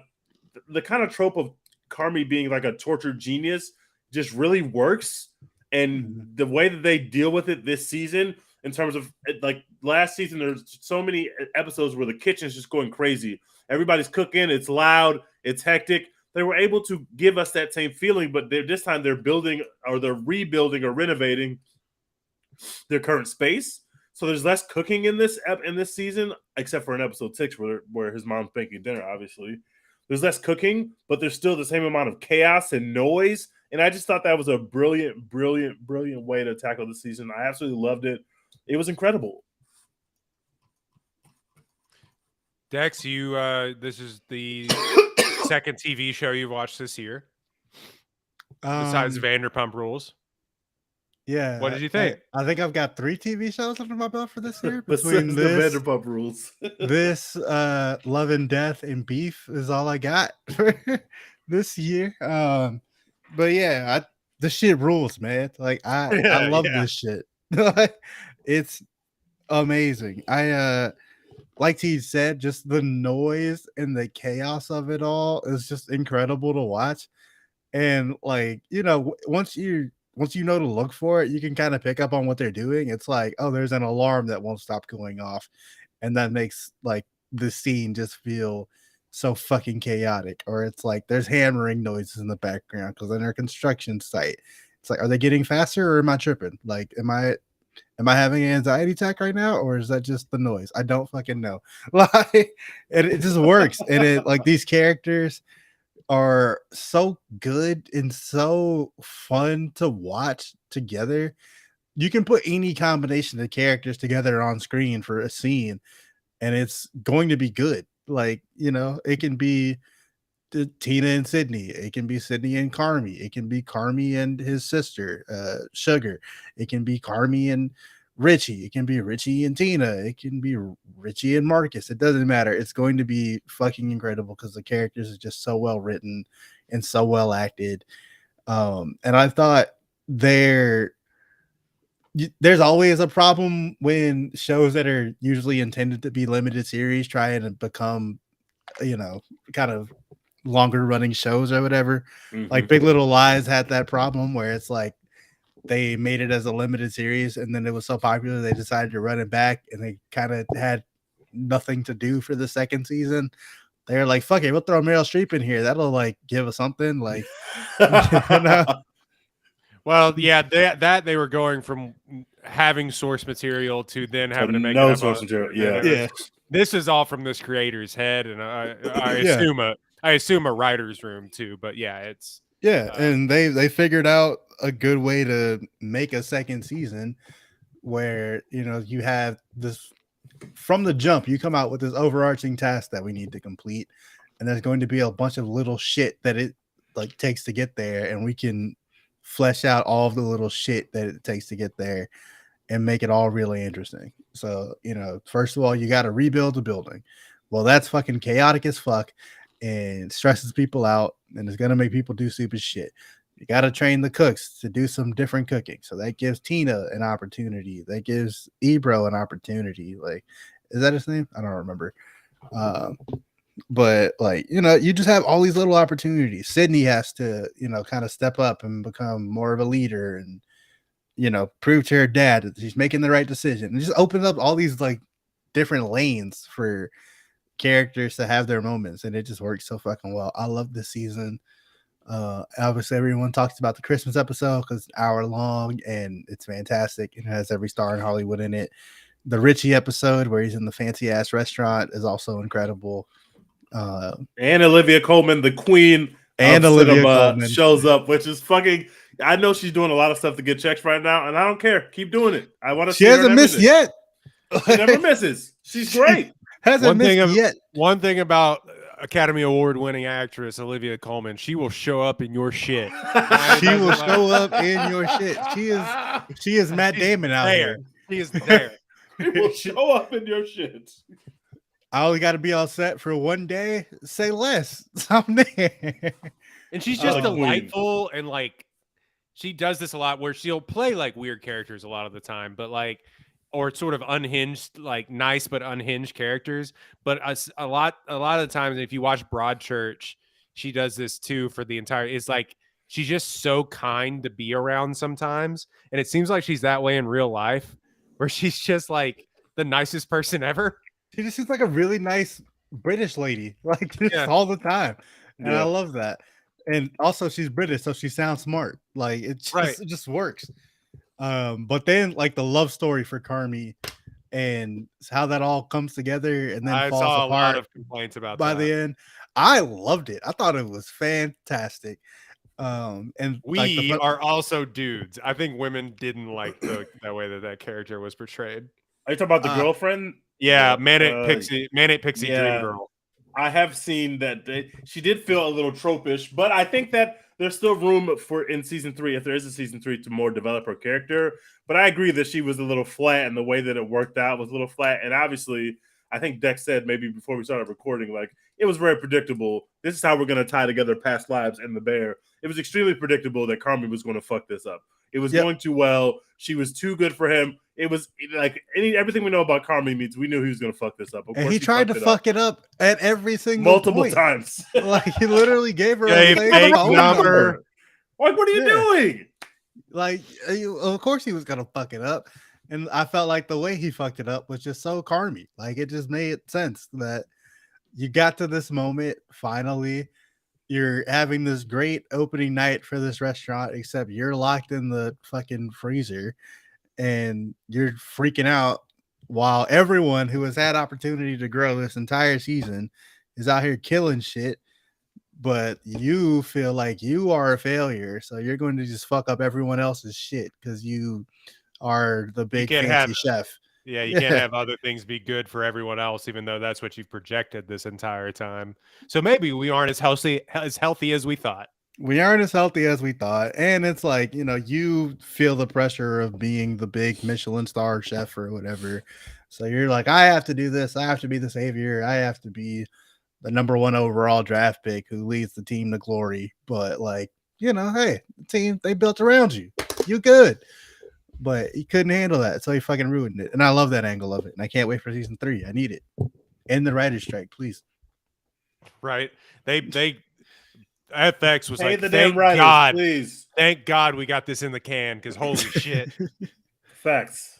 kind of trope of Carmi being like a tortured genius just really works, and the way that they deal with it this season, in terms of like last season, there's so many episodes where the kitchen's just going crazy. Everybody's cooking, it's loud, it's hectic. They were able to give us that same feeling, but this time they're building or they're rebuilding or renovating their current space. So there's less cooking in this season, except for in episode 6 where his mom's making dinner, obviously. There's less cooking, but there's still the same amount of chaos and noise. And I just thought that was a brilliant, brilliant, brilliant way to tackle the season. I absolutely loved it. It was incredible. Dex, you this is the second TV show you've watched this year, besides Vanderpump Rules. Yeah. What did you think? I think I've got 3 TV shows under my belt for this year. Between the Vanderpump Rules. This Love and Death and Beef is all I got for this year. But yeah, the shit rules, man. Like I love this shit. It's amazing. I like T said, just the noise and the chaos of it all is just incredible to watch. And like, you know, once you know to look for it, you can kind of pick up on what they're doing. It's like, oh, there's an alarm that won't stop going off, and that makes like the scene just feel so fucking chaotic. Or it's like there's hammering noises in the background because they're a construction site. It's like, are they getting faster or am I tripping? Like, am I having an anxiety attack right now, or is that just the noise? I don't fucking know. Like, it just works. And it, like, these characters are so good and so fun to watch together. You can put any combination of characters together on screen for a scene, and it's going to be good. Like, you know, it can be Tina and Sydney. It can be Sydney and Carmi. It can be Carmi and his sister, Sugar. It can be Carmi and Richie. It can be Richie and Tina. It can be Richie and Marcus. It doesn't matter. It's going to be fucking incredible because the characters are just so well written and so well acted. And I thought there's always a problem when shows that are usually intended to be limited series try and become, you know, kind of longer running shows or whatever. Like Big Little Lies had that problem where it's like they made it as a limited series and then it was so popular they decided to run it back, and they kind of had nothing to do for the second season. They're like, fuck it, we'll throw Meryl Streep in here, that'll like give us something. Like, you know? Well, yeah, that they were going from having source material to then having to make no it up source material. Yeah. This is all from this creator's head, and I assume a writer's room too. But yeah, it's and they figured out a good way to make a second season where, you know, you have this from the jump. You come out with this overarching task that we need to complete, and there's going to be a bunch of little shit that it like takes to get there, and we can flesh out all of the little shit that it takes to get there and make it all really interesting. So, you know, first of all, you got to rebuild the building. Well, that's fucking chaotic as fuck and stresses people out, and it's going to make people do stupid shit. You got to train the cooks to do some different cooking. So that gives Tina an opportunity. That gives Ebro an opportunity. Like, is that his name? I don't remember. But like, you know, you just have all these little opportunities. Sydney has to, you know, kind of step up and become more of a leader and, you know, prove to her dad that she's making the right decision. And just open up all these like different lanes for characters to have their moments, and it just works so fucking well. I love this season. Obviously, everyone talks about the Christmas episode because it's an hour long and it's fantastic. It has every star in Hollywood in it. The Richie episode where he's in the fancy ass restaurant is also incredible. And Olivia Colman, the queen And of Olivia cinema, Colman shows up, which is fucking. I know she's doing a lot of stuff to get checks right now, and I don't care. Keep doing it. I want to. She hasn't missed yet. She never misses. She's great. Hasn't missed yet. One thing about Academy Award winning actress Olivia Colman, she will show up in your shit. She will show up in your shit. She is Matt Damon out here. She is there. She will show up in your shit. I only got to be all set for one day. Say less. I'm there. And she's just queen. delightful, and like she does this a lot where she'll play like weird characters a lot of the time, but like or sort of unhinged, like nice but unhinged characters. But a lot of the times, if you watch Broadchurch, she does this too for the entire. It's like she's just so kind to be around sometimes, and it seems like she's that way in real life, where she's just like the nicest person ever. She just seems like a really nice British lady, like just all the time, and I love that. And also, she's British, so she sounds smart. Like it just works. But then like the love story for Carmy and how that all comes together and then I falls saw apart a lot of complaints about by that. the end. I loved it. I thought it was fantastic. And we are also dudes. I think women didn't like that way that character was portrayed. Are you talking about the girlfriend? Yeah, Manic Pixie Dream Girl. I have seen that she did feel a little tropish, but I think that there's still room for in season 3, if there is a season 3, to more develop her character. But I agree that she was a little flat, and the way that it worked out was a little flat. And obviously, I think Dex said maybe before we started recording, like it was very predictable. This is how we're going to tie together Past Lives and The Bear. It was extremely predictable that Carmy was going to fuck this up. It was going too well. She was too good for him. It was like everything we know about Carmy means we knew he was going to fuck this up. Of and course he tried to fuck it up at every single multiple point. times. Like he literally gave her a fake phone number. Like, what are you doing? Like, of course he was gonna fuck it up, and I felt like the way he fucked it up was just so Carmy. Like it just made sense that you got to this moment finally. You're having this great opening night for this restaurant, except you're locked in the fucking freezer and you're freaking out while everyone who has had opportunity to grow this entire season is out here killing shit. But you feel like you are a failure, so you're going to just fuck up everyone else's shit because you are the big fancy chef. Yeah, you can't have other things be good for everyone else, even though that's what you've projected this entire time. So maybe we aren't as healthy as we thought. We aren't as healthy as we thought. And it's like, you feel the pressure of being the big Michelin star chef or whatever. So you're like, I have to do this. I have to be the savior. I have to be the number 1 overall draft pick who leads the team to glory. But like, hey, the team, they built around you. You good. But he couldn't handle that, so he fucking ruined it. And I love that angle of it. And I can't wait for season 3. I need it. End the writer's strike, please. Right. They FX was hey, like, the thank damn writers, God. Please. Thank God we got this in the can, because holy shit. Facts.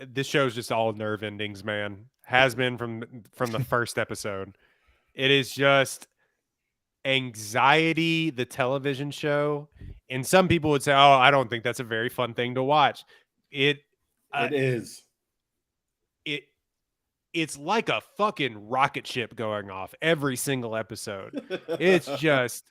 This show's just all nerve endings, man. Has been from the first episode. It is just Anxiety, the television show. And some people would say, oh, I don't think that's a very fun thing to watch. It is. It's like a fucking rocket ship going off every single episode. It's just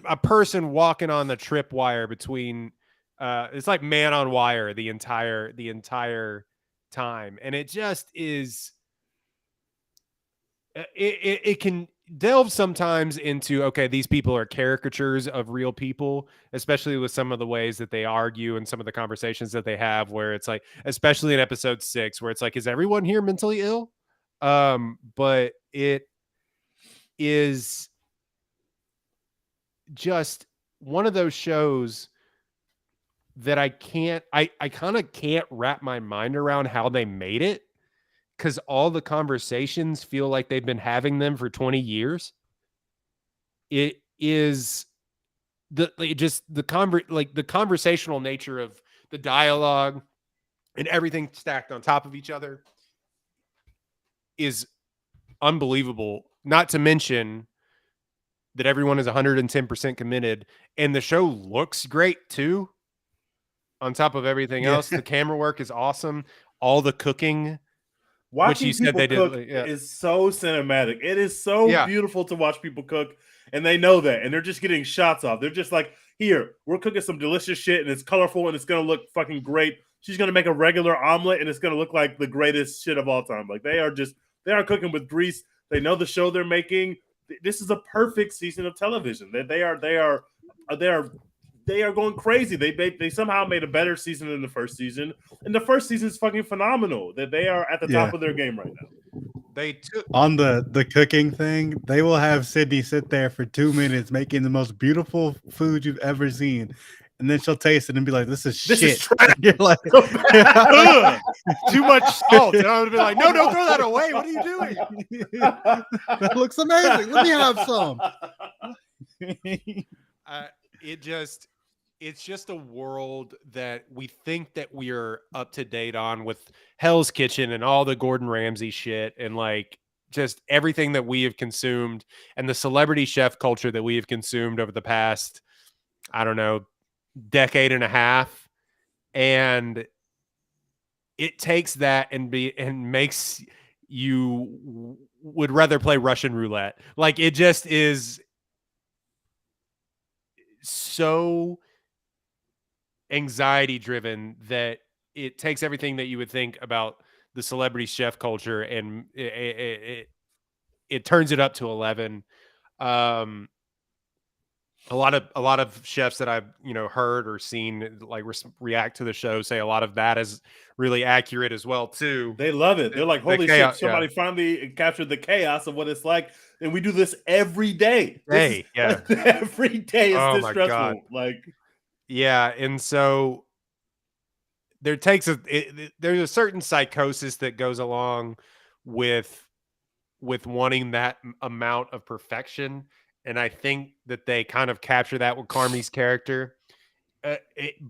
a person walking on the tripwire between it's like Man on Wire the entire time. And it just is it can delve sometimes into, okay, these people are caricatures of real people, especially with some of the ways that they argue and some of the conversations that they have, where it's like, especially in episode 6, where it's like, is everyone here mentally ill? But it is just one of those shows that I kind of can't wrap my mind around how they made it, because all the conversations feel like they've been having them for 20 years. It is the conversational nature of the dialogue and everything stacked on top of each other is unbelievable. not to mention that everyone is 110% committed, and the show looks great too. On top of everything else, the camera work is awesome. All the cooking, Watching you said people they did, cook yeah. is so cinematic. It is so Yeah. beautiful to watch people cook, and they know that, and they're just getting shots off. They're just like, here, we're cooking some delicious shit, and it's colorful, and it's gonna look fucking great. She's gonna make a regular omelet, and it's gonna look like the greatest shit of all time. Like they are cooking with grease. They know the show they're making. This is a perfect season of television. They are going crazy. They somehow made a better season than the first season, and the first season is fucking phenomenal. That they are at the top of their game right now. They took on the cooking thing. They will have Sydney sit there for 2 minutes making the most beautiful food you've ever seen, and then she'll taste it and be like, "This is shit." trash. You're like, Ugh, too much salt, and I would be like, "No, don't throw that away. What are you doing?" that looks amazing. Let me have some. It's just a world that we think that we are up to date on with Hell's Kitchen and all the Gordon Ramsay shit and like just everything that we have consumed and the celebrity chef culture that we have consumed over the past, I don't know, decade and a half. And it takes that and makes you would rather play Russian roulette. Like it just is so anxiety driven that it takes everything that you would think about the celebrity chef culture and it turns it up to 11. A lot of chefs that I've heard or seen like react to the show say a lot of that is really accurate as well too. They love it. They're like, holy chaos, shit, somebody finally captured the chaos of what it's like, and we do this every day. Every day is Oh this my stressful. God. Like, yeah, and so there's a certain psychosis that goes along with wanting that amount of perfection, and I think that they kind of capture that with Carmi's character.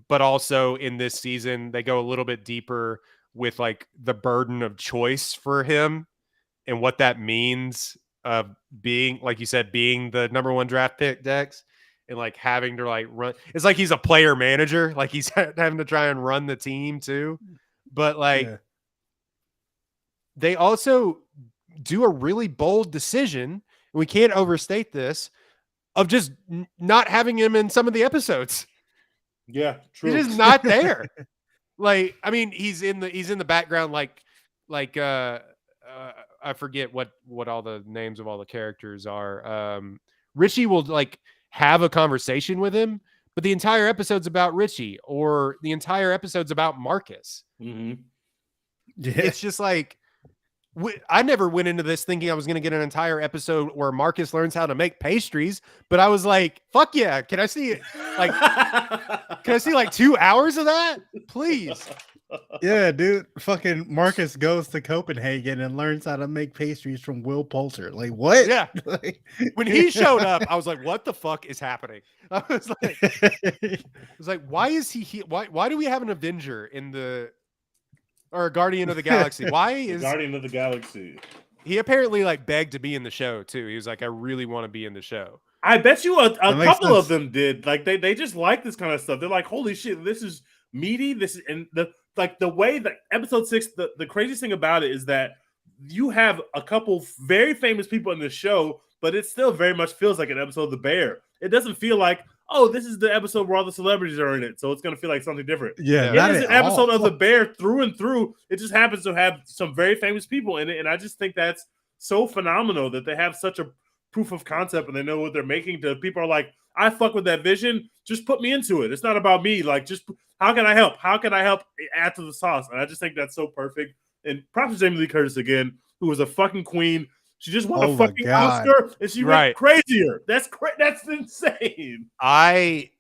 But also in this season, they go a little bit deeper with like the burden of choice for him and what that means of being, like you said, being the number one draft pick, Dex. And like having to like run, it's like he's a player manager, like he's having to try and run the team too. But like they also do a really bold decision, and we can't overstate this, of just not having him in some of the episodes. Yeah, true. He's just not there. Like, I mean, he's in the background, like I forget what all the names of all the characters are. Richie will like have a conversation with him, but the entire episode's about Richie, or the entire episode's about Marcus. Mm-hmm. Yeah. It's just like, I never went into this thinking I was going to get an entire episode where Marcus learns how to make pastries, but I was like, fuck yeah. Can I see like 2 hours of that? Please. Yeah, dude. Fucking Marcus goes to Copenhagen and learns how to make pastries from Will Poulter. Like, what? Yeah. When he showed up, I was like, what the fuck is happening? I was like, why is he here? Why do we have an Avenger or a Guardian of the Galaxy? Why is Guardian of the Galaxy? He apparently like begged to be in the show too. He was like, I really want to be in the show. I bet you a couple of them did. Like they just like this kind of stuff. They're like, holy shit, this is meaty. This is, and the way that episode 6, the craziest thing about it is that you have a couple very famous people in the show, but it still very much feels like an episode of The Bear. It doesn't feel like, oh, this is the episode where all the celebrities are in it, so it's going to feel like something different. Yeah, it is an episode of The Bear through and through. It just happens to have some very famous people in it, and I just think that's so phenomenal that they have such a proof of concept and they know what they're making. To people are like, I fuck with that vision. Just put me into it. It's not about me. Like, just how can I help? How can I help add to the sauce? And I just think that's so perfect. And props to Jamie Lee Curtis again, who was a fucking queen. She just won a fucking Oscar, and she went crazier. That's insane. I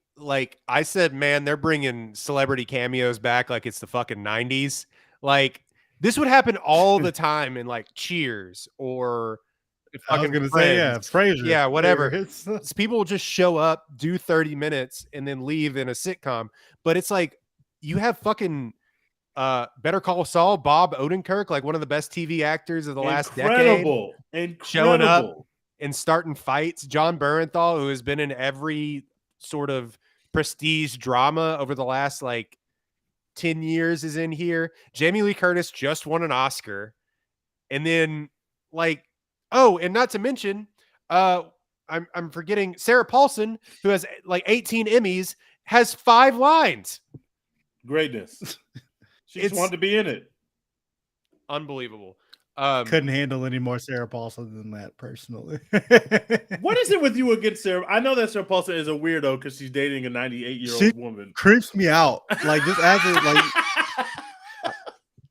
said, man, they're bringing celebrity cameos back like it's the fucking 90s. Like, this would happen all the time in like Cheers or I was gonna say, yeah, Frasier. Yeah, whatever. People will just show up, do 30 minutes, and then leave in a sitcom. But it's like you have fucking Better Call Saul, Bob Odenkirk, like one of the best TV actors of the last decade, showing up and starting fights. John Bernthal, who has been in every sort of prestige drama over the last like 10 years, is in here. Jamie Lee Curtis just won an Oscar. And then like, oh, and not to mention, I'm forgetting Sarah Paulson, who has like 18 Emmys, has 5 lines. Greatness. She just wanted to be in it. Unbelievable. Couldn't handle any more Sarah Paulson than that, personally. What is it with you against Sarah? I know that Sarah Paulson is a weirdo because she's dating a 98-year-old woman. Creeps me out. Like just as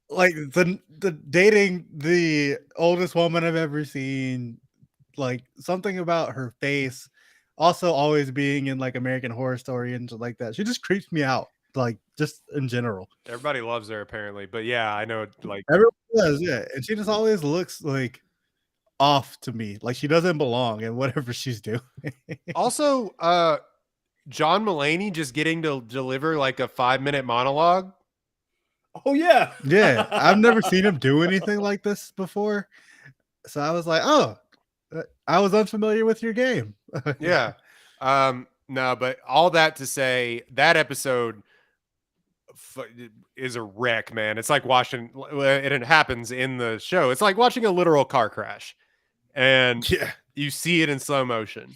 like the dating the oldest woman I've ever seen. Like something about her face. Also, always being in like American Horror Story and shit like that. She just creeps me out. Like just in general. Everybody loves her apparently, but yeah, I know like everyone does, yeah. And she just always looks like off to me, like she doesn't belong in whatever she's doing. Also, John Mulaney just getting to deliver like a 5-minute monologue. Oh yeah. Yeah, I've never seen him do anything like this before. So I was like, oh, I was unfamiliar with your game. Yeah. No, but all that to say that episode is a wreck, man. It's like watching, and it happens in the show. It's like watching a literal car crash, and you see it in slow motion.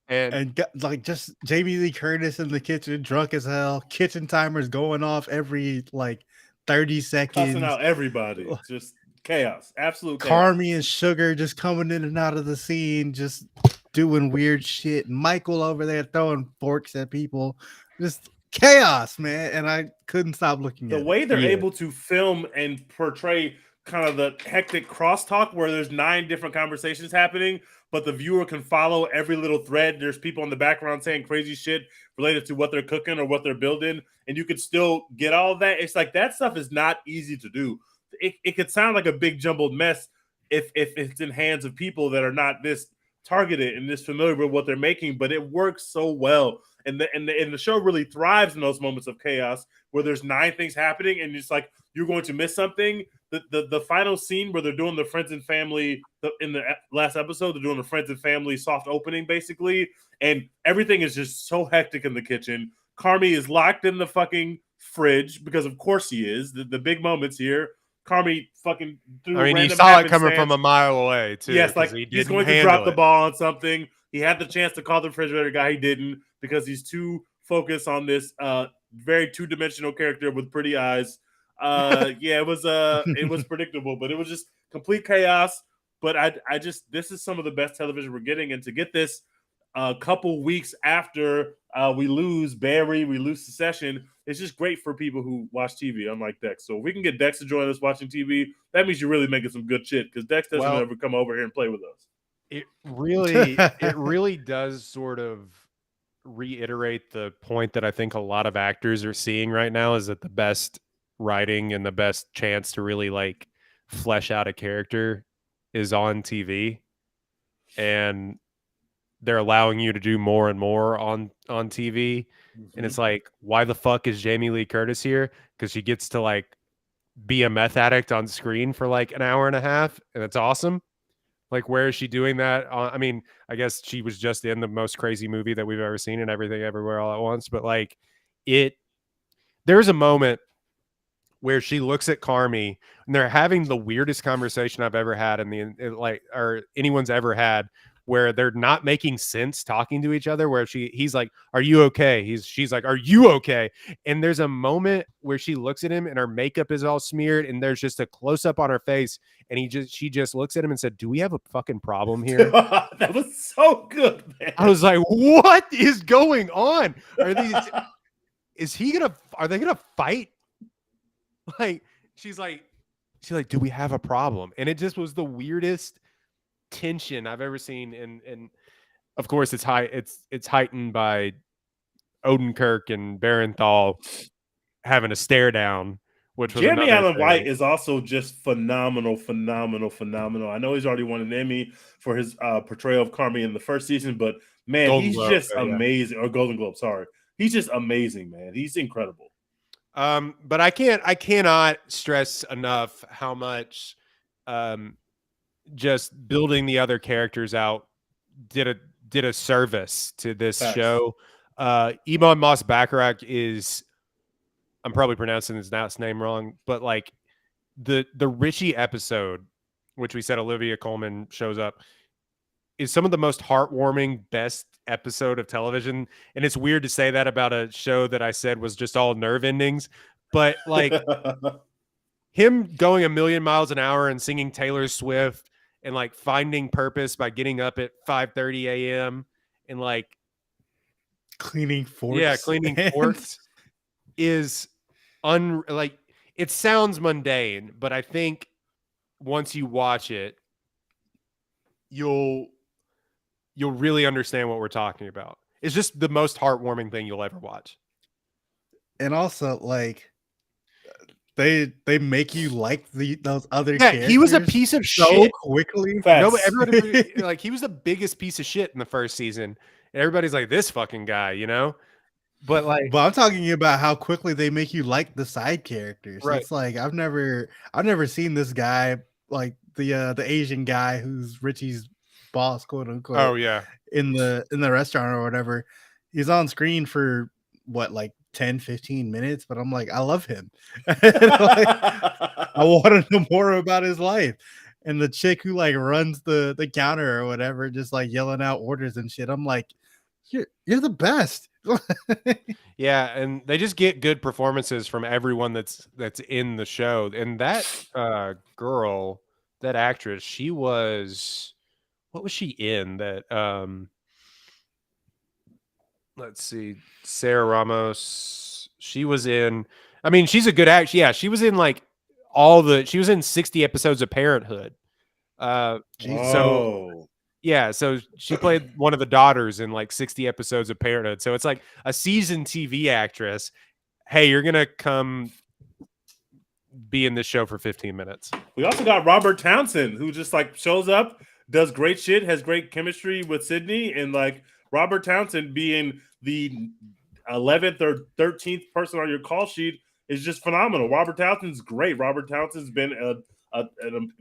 And like just Jamie Lee Curtis in the kitchen, drunk as hell. Kitchen timers going off every like 30 seconds. Cussing out everybody. Just chaos. Absolute chaos. Carmy and Sugar just coming in and out of the scene, just doing weird shit. Michael over there throwing forks at people. Just chaos, man. And I couldn't stop looking at the way they're able to film and portray kind of the hectic crosstalk where there's 9 different conversations happening, but the viewer can follow every little thread. There's people in the background saying crazy shit related to what they're cooking or what they're building, and you could still get all of that. It's like that stuff is not easy to do. It could sound like a big jumbled mess if it's in hands of people that are not this targeted and this familiar with what they're making, but it works so well. And the show really thrives in those moments of chaos where there's 9 things happening and it's like you're going to miss something. The final scene where they're doing the friends and family in the last episode, they're doing the friends and family soft opening basically, and everything is just so hectic in the kitchen. Carmy is locked in the fucking fridge because of course he is. The big moments here. Carmy fucking threw. I mean, you saw it coming from a mile away too. Yes, like he's going to drop the ball on something. He had the chance to call the refrigerator guy. He didn't because he's too focused on this very 2-dimensional character with pretty eyes. Yeah, it was predictable, but it was just complete chaos. But I just this is some of the best television we're getting, and to get this a couple weeks after we lose Barry, we lose Succession, it's just great for people who watch TV, unlike Dex. So if we can get Dex to join us watching TV, that means you're really making some good shit because Dex doesn't ever come over here and play with us. It really does sort of reiterate the point that I think a lot of actors are seeing right now is that the best writing and the best chance to really like flesh out a character is on TV, and they're allowing you to do more and more on TV. And it's like, why the fuck is Jamie Lee Curtis here? Because she gets to like be a meth addict on screen for like an hour and a half, and it's awesome. Like, where is she doing that? I mean, I guess she was just in the most crazy movie that we've ever seen, and Everything Everywhere All at Once. But like, there's a moment where she looks at Carmy, and they're having the weirdest conversation I've ever had or anyone's ever had, where they're not making sense talking to each other, where he's like, "Are you okay?" She's like, "Are you okay?" And there's a moment where she looks at him and her makeup is all smeared and there's just a close up on her face. And she just looks at him and said, "Do we have a fucking problem here?" That was so good, man. I was like, what is going on? Are they going to fight? Like, she's like, "Do we have a problem?" And it just was the weirdest tension I've ever seen, and of course it's heightened by Odenkirk and Bernthal having a stare down, which was Jeremy Allen White is also just phenomenal. I know he's already won an Emmy for his portrayal of Carmy in the first season, but man, Golden Globe, just amazing. Or Golden Globe, sorry. He's just amazing, man. He's incredible. But I cannot stress enough how much just building the other characters out did a service to this Facts. show. Ebon Moss Bacharach is, I'm probably pronouncing his last name wrong, but like the Richie episode, which we said Olivia Colman shows up, is some of the most heartwarming, best episode of television. And it's weird to say that about a show that I said was just all nerve endings, but like him going a million miles an hour and singing Taylor Swift and like finding purpose by getting up at 5:30 a.m. and like Cleaning forks. yeah, cleaning forks is like it sounds mundane, but I think once you watch it, you'll really understand what we're talking about. It's just the most heartwarming thing you'll ever watch. And also, like, they make you like those other Yeah, characters. he was a piece of so shit. quickly. No, but everybody like he was the biggest piece of shit in the first season. And everybody's like, this fucking guy, you know? But like, But I'm talking about how quickly they make you like the side characters. Right. It's like I've never seen this guy, like the Asian guy who's Richie's boss, quote unquote. oh yeah. in the restaurant or whatever. He's on screen for what, like 10, 15 minutes, but I'm like, I love him. Like, I want to know more about his life. And the chick who like runs the counter or whatever, just like yelling out orders and shit. I'm like, you're the best. Yeah, and they just get good performances from everyone that's in the show. And that girl, that actress, she was, what was she in that let's see, Sarah Ramos. She was in, I mean, she's a good actress. Yeah, she was in like she was in 60 episodes of Parenthood. So Oh. yeah, so she played one of the daughters in like 60 episodes of Parenthood. So it's like a seasoned TV actress. Hey, you're gonna come be in this show for 15 minutes. We also got Robert Townsend, who just like shows up, does great shit, has great chemistry with Sydney, and like Robert Townsend being the 11th or 13th person on your call sheet is just phenomenal. Robert Townsend's great. Robert Townsend's been a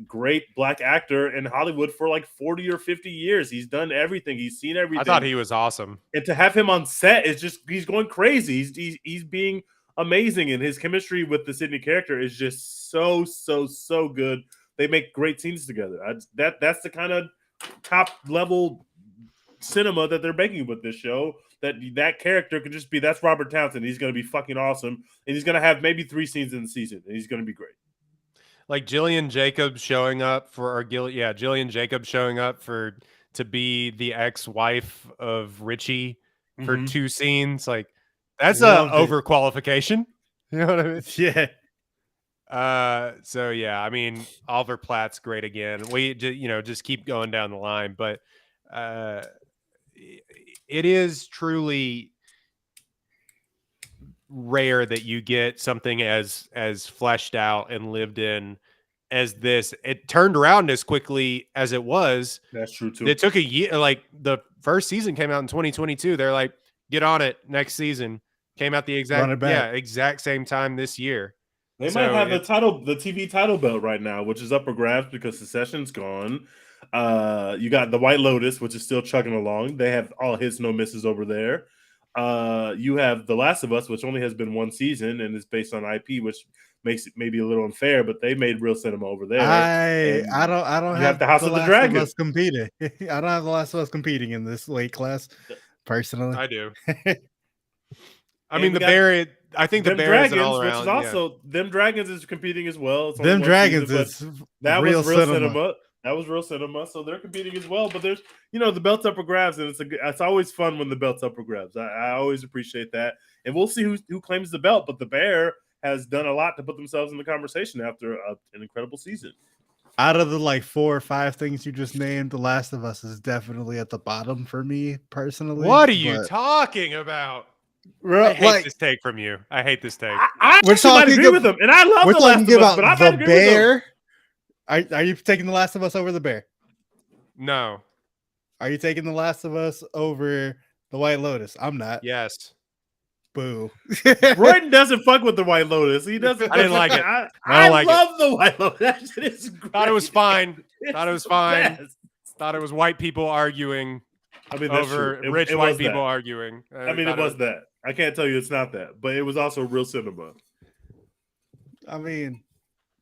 great black actor in Hollywood for like 40 or 50 years. He's done everything. He's seen everything. I thought he was awesome. And to have him on set is just, he's going crazy. He's being amazing, and his chemistry with the Sydney character is just so good. They make great scenes together. That's the kind of top level cinema that they're making with this show. That character could just be, that's Robert Townsend. He's going to be fucking awesome, and he's going to have maybe 3 scenes in the season, and he's going to be great. Like Jillian Jacobs showing up Jillian Jacobs showing up to be the ex-wife of Richie for 2 scenes. Like that's a overqualification. You know what I mean? Yeah. So yeah, I mean, Oliver Platt's great again. We just keep going down the line, but it is truly rare that you get something as fleshed out and lived in as this. It turned around as quickly as it was. That's true too. It took a year. Like the first season came out in 2022. They're like, get on it. Next season came out the exact same time this year. They might have the TV title belt right now, which is up for grabs because Succession's gone. You got The White Lotus, which is still chugging along. They have all hits, no misses over there. You have The Last of Us, which only has been 1 season and is based on IP, which makes it maybe a little unfair, but they made real cinema over there. I don't have the House of the Dragon. Us competing. I don't have The Last of Us competing in this weight class, personally. I do. I mean, I think the Bear Dragons, is an all around, which is also Them Dragons is competing as well. Them Dragons is that real was real cinema. That was real cinema, so they're competing as well. But there's, the belt's up for grabs, and it's always fun when the belt's up for grabs. I always appreciate that, and we'll see who claims the belt. But the Bear has done a lot to put themselves in the conversation after an incredible season. Out of the like 4 or 5 things you just named, The Last of Us is definitely at the bottom for me personally. What are you talking about? I hate this take from you. I hate this take. I might agree with him, and I love The Last of Us, but I might agree with him. Are you taking The Last of Us over The Bear? No. Are you taking The Last of Us over The White Lotus? I'm not. Yes. Boo. Royden doesn't fuck with the White Lotus. He doesn't. I didn't like it. I I don't like it. love the White Lotus. That shit is great. Thought it was fine. It's Thought it was the fine. best. Thought it was white people arguing I mean, that's over true. rich It white was people that. arguing. I mean, it was that. I can't tell you it's not that, but it was also real cinema. I mean,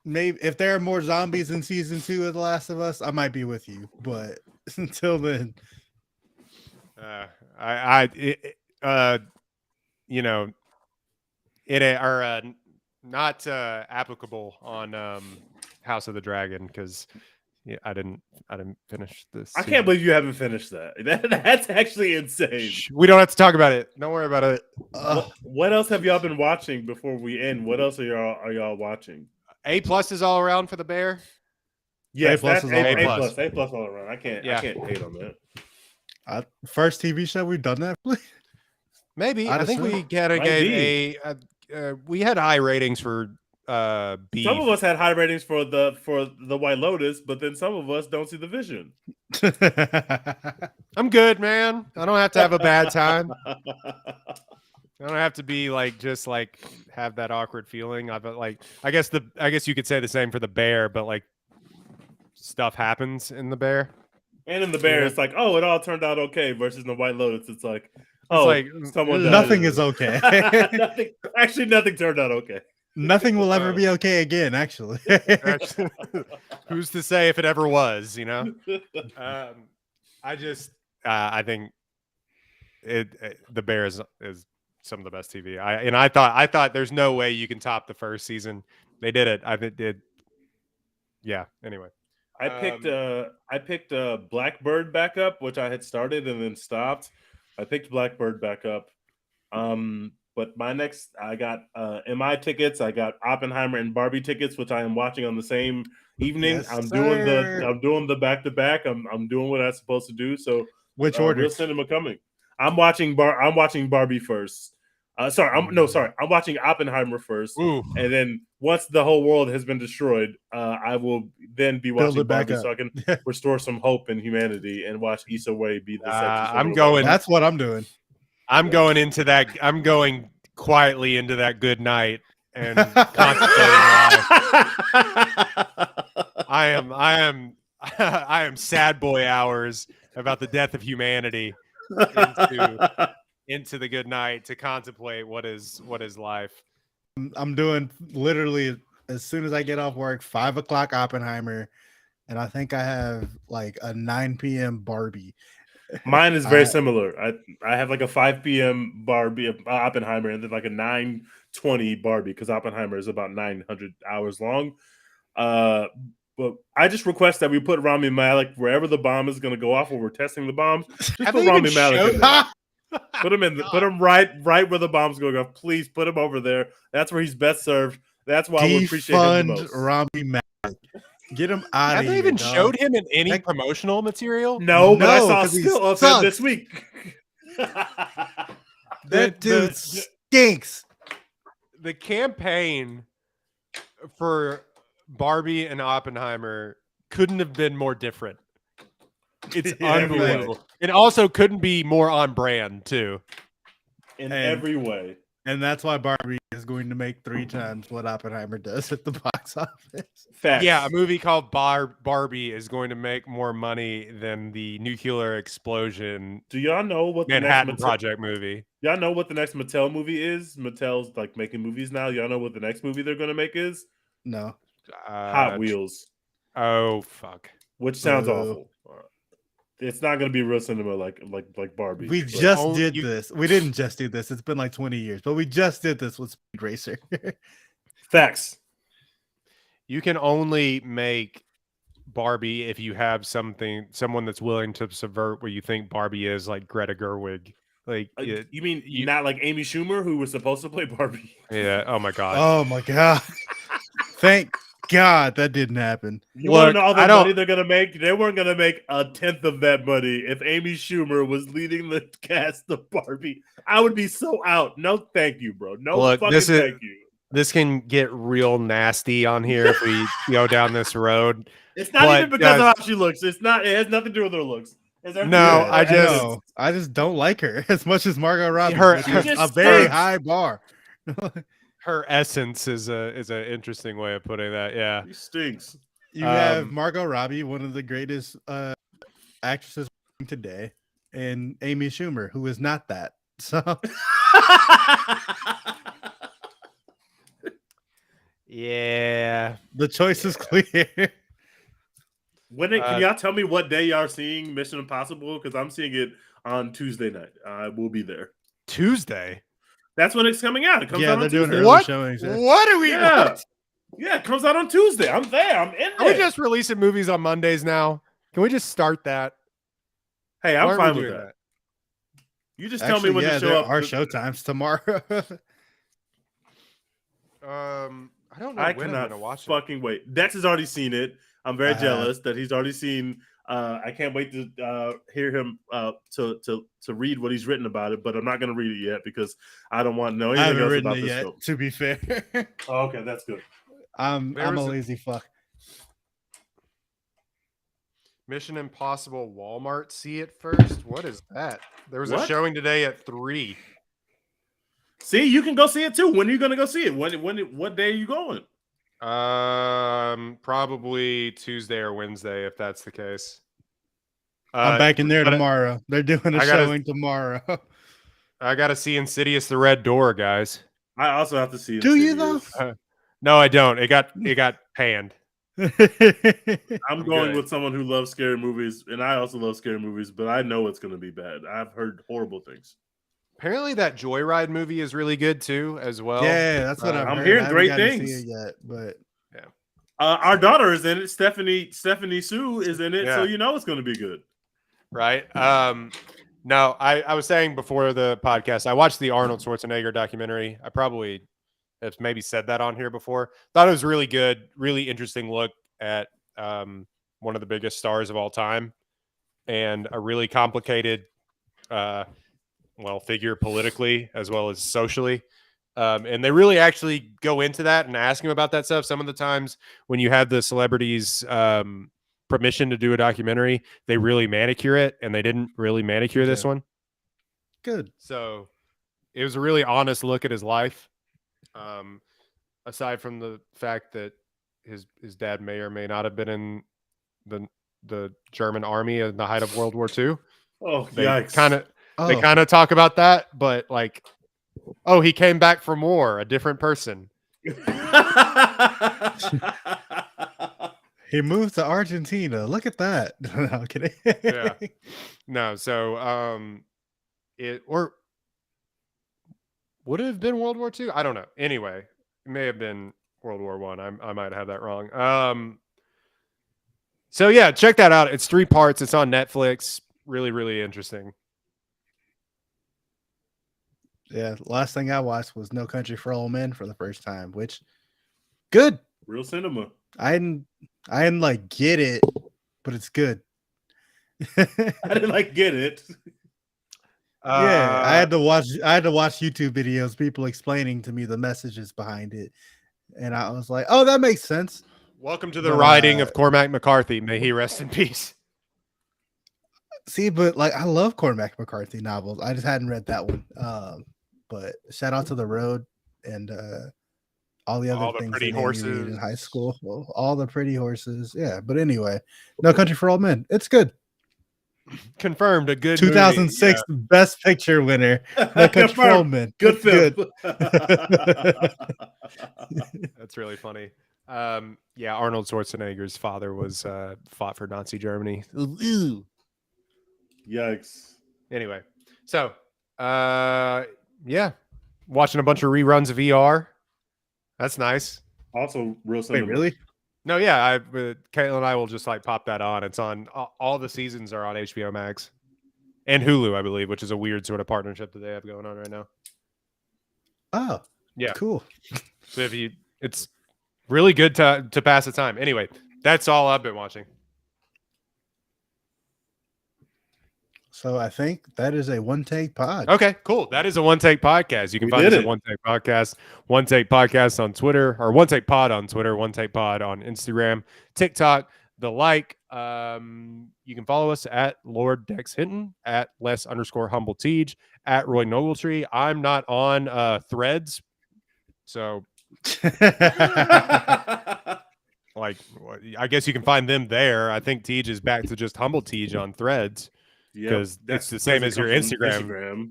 maybe if there are more zombies in season 2 of The Last of Us, I might be with you. But until then, you know, it are not applicable on House of the Dragon because I didn't finish this. I can't believe you haven't finished that. That's actually insane. We don't have to talk about it. Don't worry about it. What else have y'all been watching before we end? What else are y'all watching? A+ is all around for the Bear. Yes, A+ that's is A+. all A+ all around. I can't hate on that. first TV show we've done that. Maybe I think Honestly, we kind of might gave we had high ratings for Beef. Some of us had high ratings for the White Lotus, but then some of us don't see the vision. I'm good, man. I don't have to have a bad time. I don't have to be like just like have that awkward feeling. I guess you could say the same for the Bear, but like stuff happens in the Bear. And in the Bear, it's like, oh, it all turned out okay. Versus in the White Lotus, it's like, someone Nothing is okay. nothing turned out okay. Nothing will ever be okay again. Actually, Who's to say if it ever was? You know. I think the Bear is some of the best TV. I thought there's no way you can top the first season. They did it. I think did. Yeah. Anyway, I picked Blackbird back up, which I had started and then stopped. I picked Blackbird back up. But my next, I got MI tickets. I got Oppenheimer and Barbie tickets, which I am watching on the same evening. Yes, I'm sir. doing the back to back. I'm doing what I'm supposed to do. So which order? Real cinema coming. I'm watching Barbie first. I'm watching Oppenheimer first, Ooh. and then once the whole world has been destroyed, I will then be Build watching it back Barbie up. so I can restore some hope in humanity and watch Issa Rae be the sexy. I'm going. That's what I'm doing. I'm going into that. I'm going quietly into that good night and contemplating life. I am sad boy hours about the death of humanity into the good night to contemplate what is life. I'm doing literally as soon as I get off work, 5 o'clock Oppenheimer, and I think I have like a 9 p.m. Barbie. Mine is very similar. I have like a 5 p.m. Barbie Oppenheimer and then like a 9:20 Barbie because Oppenheimer is about 900 hours long. But I just request that we put Rami Malek wherever the bomb is going to go off when we're testing the bombs. Just put Rami Malek in there. Put him right where the bomb's going off. Please put him over there. That's where he's best served. That's why I would appreciate him the most. Rami Malek. Get him out of here. Have they even dog. showed him in any promotional material? No, but I No, saw 'cause he still of him sucks. this week. That dude stinks. The campaign for Barbie and Oppenheimer couldn't have been more different. It's In every way. unbelievable. It also couldn't be more on brand too. In And- every way. And that's why Barbie is going to make 3 times what Oppenheimer does at the box office. Facts. Yeah, a movie called Barbie is going to make more money than the nuclear explosion Do y'all know what the Manhattan next Project movie. Y'all know what the next Mattel movie is? Mattel's like making movies now. Y'all know what the next movie they're gonna make is? No. Hot Wheels, Oh fuck. which sounds Boo. awful. It's not gonna be real cinema like Barbie. We but- just Oh, did you- this. We didn't just do this. It's been like 20 years, but we just did this with Speed Racer. facts. You can only make Barbie if you have someone that's willing to subvert what you think Barbie is, like Greta Gerwig. Like, You mean not like Amy Schumer, who was supposed to play Barbie? yeah. Oh my god. Oh my God. Thank God that didn't happen. You want to Look, know all the I don't- money they're gonna make? They weren't gonna make a tenth of that money if Amy Schumer was leading the cast of Barbie. I would be so out. No, thank you, bro. No Look, fucking this is- thank you. This can get real nasty on here if we go down this road. It's not But, even because guys- of how she looks. It's not. It has nothing to do with her looks. Is that No, weird? I just don't like her as much as Margot Robbie. Her- which her- is just a very stinks. high bar. Her essence is an interesting way of putting that. Yeah. He stinks. You have Um, Margot Robbie, one of the greatest actresses today, and Amy Schumer, who is not that. So Yeah. the choice is clear. Can y'all tell me what day y'all are seeing Mission Impossible? Because I'm seeing it on Tuesday night. I will be there. Tuesday. That's when it's coming out. It comes Yeah, out they're on doing Tuesday. early What? showings. Yeah. What are we? Yeah. What? Yeah, it comes out on Tuesday. I'm there. I'm in Are we there. just releasing movies on Mondays now? Can we just start that? Hey, Why I'm aren't we fine with doing that. You just tell me when yeah, to show there up. are show times tomorrow. I don't know I when I'm cannot gonna watch it. fucking wait. Dex has already seen it. I'm very I have. jealous that he's already seen. I can't wait to hear him to read what he's written about it, but I'm not going to read it yet because I don't want to know I anything haven't else written about it this yet. film. To be fair, Oh, okay, that's good. I'm There a was a- lazy fuck. Mission Impossible Walmart see it first. What is that? There was a What? showing today at 3. See, you can go see it too. When are you going to go see it? What day are you going? Probably Tuesday or Wednesday if that's the case. I'm back in there but tomorrow. They're doing a I gotta- showing tomorrow. I got to see Insidious: The Red Door, guys. I also have to see. Do you, Insidious. No, I don't. It got panned. I'm I'm going good. with someone who loves scary movies, and I also love scary movies, but I know it's going to be bad. I've heard horrible things. Apparently, that Joyride movie is really good too, as well. Yeah, that's what I'm heard. hearing I haven't great gotten to things. see it yet, but Our daughter is in it. Stephanie Sue is in it, so Yeah. you know it's going to be good. Right. No, I was saying before the podcast, I watched the Arnold Schwarzenegger documentary. I probably have maybe said that on here before. Thought it was really good, really interesting look at one of the biggest stars of all time and a really complicated figure politically as well as socially. And they really actually go into that and ask him about that stuff. Some of the times when you have the celebrities permission to do a documentary, they really manicure it, and they didn't really manicure this one. good. So it was a really honest look at his life. Aside from the fact that his dad may or may not have been in the German army in the height of World War II. Oh, They yikes! they kind of talk about that, but like, oh, he came back from war, a different person. He moved to Argentina. Look at that. No, I'm kidding. Yeah. No, so it or would it have been World War II? I don't know. Anyway, it may have been World War One. I might have that wrong. So yeah, check that out. It's 3 parts. It's on Netflix. Really, really interesting. Yeah, last thing I watched was No Country for Old Men for the first time, which good. Real cinema. I didn't like get it, but it's good. I didn't like get it. Yeah, I had to watch YouTube videos, people explaining to me the messages behind it, and I was like, "Oh, that makes sense." Welcome to the But, writing of Cormac McCarthy. May he rest in peace. See, but like I love Cormac McCarthy novels. I just hadn't read that one. But shout out to The Road and all the other All the things pretty they made me read in horses. high school. Well, all the pretty horses. Yeah, but anyway, No Country for Old Men. It's good. Confirmed a good movie. 2006 Best Picture winner. No Country for Old Men. Good It's film. That's really funny. Yeah, Arnold Schwarzenegger's father was fought for Nazi Germany. Yikes! Anyway, so yeah, watching a bunch of reruns of ER. That's nice. Also, real Wait, cinema. really? No, yeah, Caitlin and I will just like pop that on. It's on all the seasons are on HBO Max and Hulu, I believe, which is a weird sort of partnership that they have going on right now. Oh, Yeah. cool. So it's really good to pass the time. Anyway, that's all I've been watching. So I think that is a one take pod. Okay, cool. That is a One Take Podcast. You can We find did us at it. One Take Podcast, One Take Podcast on Twitter, or One Take Pod on Twitter, One Take Pod on Instagram, TikTok, the like. You can follow us at Lord Dex Hinton, at Les_Humble Teej, at Roy Nogletree. I'm not on Threads, so like I guess you can find them there. I think Teej is back to just Humble Teej on Threads because it's the same as your Instagram.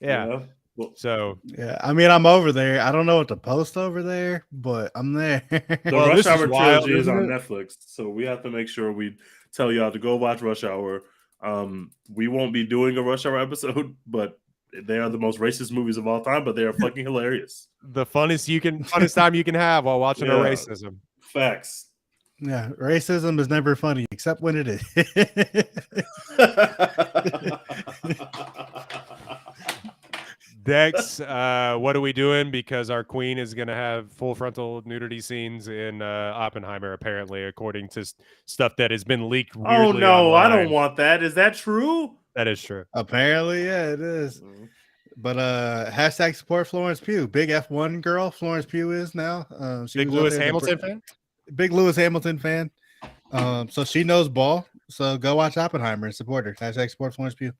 Yeah. Well, So yeah, I mean, I'm over there. I don't know what to post over there, but I'm there. the Well, Rush this is Hour wild, trilogy is isn't on it? Netflix, so we have to make sure we tell y'all to go watch Rush Hour. We won't be doing a Rush Hour episode, but they are the most racist movies of all time, but they are fucking hilarious. the funnest time you can have while watching a Yeah. racism. Facts. Yeah, racism is never funny except when it is. Dex, what are we doing? Because our queen is going to have full frontal nudity scenes in Oppenheimer, apparently, according to stuff that has been leaked. Oh Weirdly no, I online. don't want that. Is that true? That is true. Apparently, yeah, it is. But hashtag support Florence Pugh. Big F1 girl, Florence Pugh is now. She Big was out Lewis there Hamilton fan? Big Lewis Hamilton fan. So she knows ball. So go watch Oppenheimer and support her. Hashtag support Florence Pugh.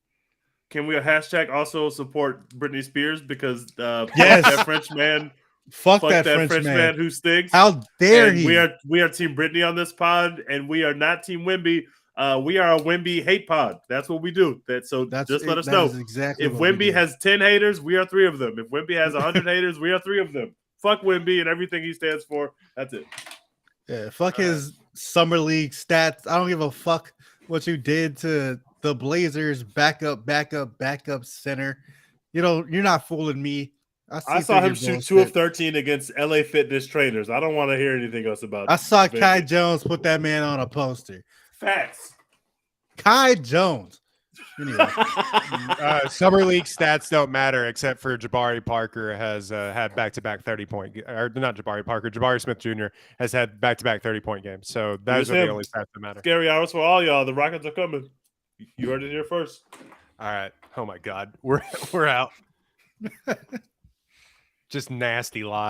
Can we hashtag also support Britney Spears because Yes. that French man, Fuck fuck that, that French man. man who stinks. How dare And he? we are Team Britney on this pod, and we are not Team Wimby. We are a Wimby hate pod. That's what we do. Just let us that know. is exactly If what we Wimby do. has 10 haters, we are 3 of them. If Wimby has 100 haters, we are 3 of them. Fuck Wimby and everything he stands for. That's it. Yeah, fuck his summer league stats. I don't give a fuck what you did to the Blazers backup center. You know, you're not fooling me. I saw him shoot 2 of 13 against LA Fitness trainers. I don't want to hear anything else about it. I saw Kai Jones put that man on a poster. Facts. Kai Jones. Anyway, Summer League stats don't matter except for Jabari Parker has had back-to-back 30-point, or not Jabari Parker, Jabari Smith Jr. has had back-to-back 30-point games. So those are the only stats that matter. Scary hours for all y'all. The Rockets are coming. You heard it here first. All right. Oh my God, we're out. Just nasty lies.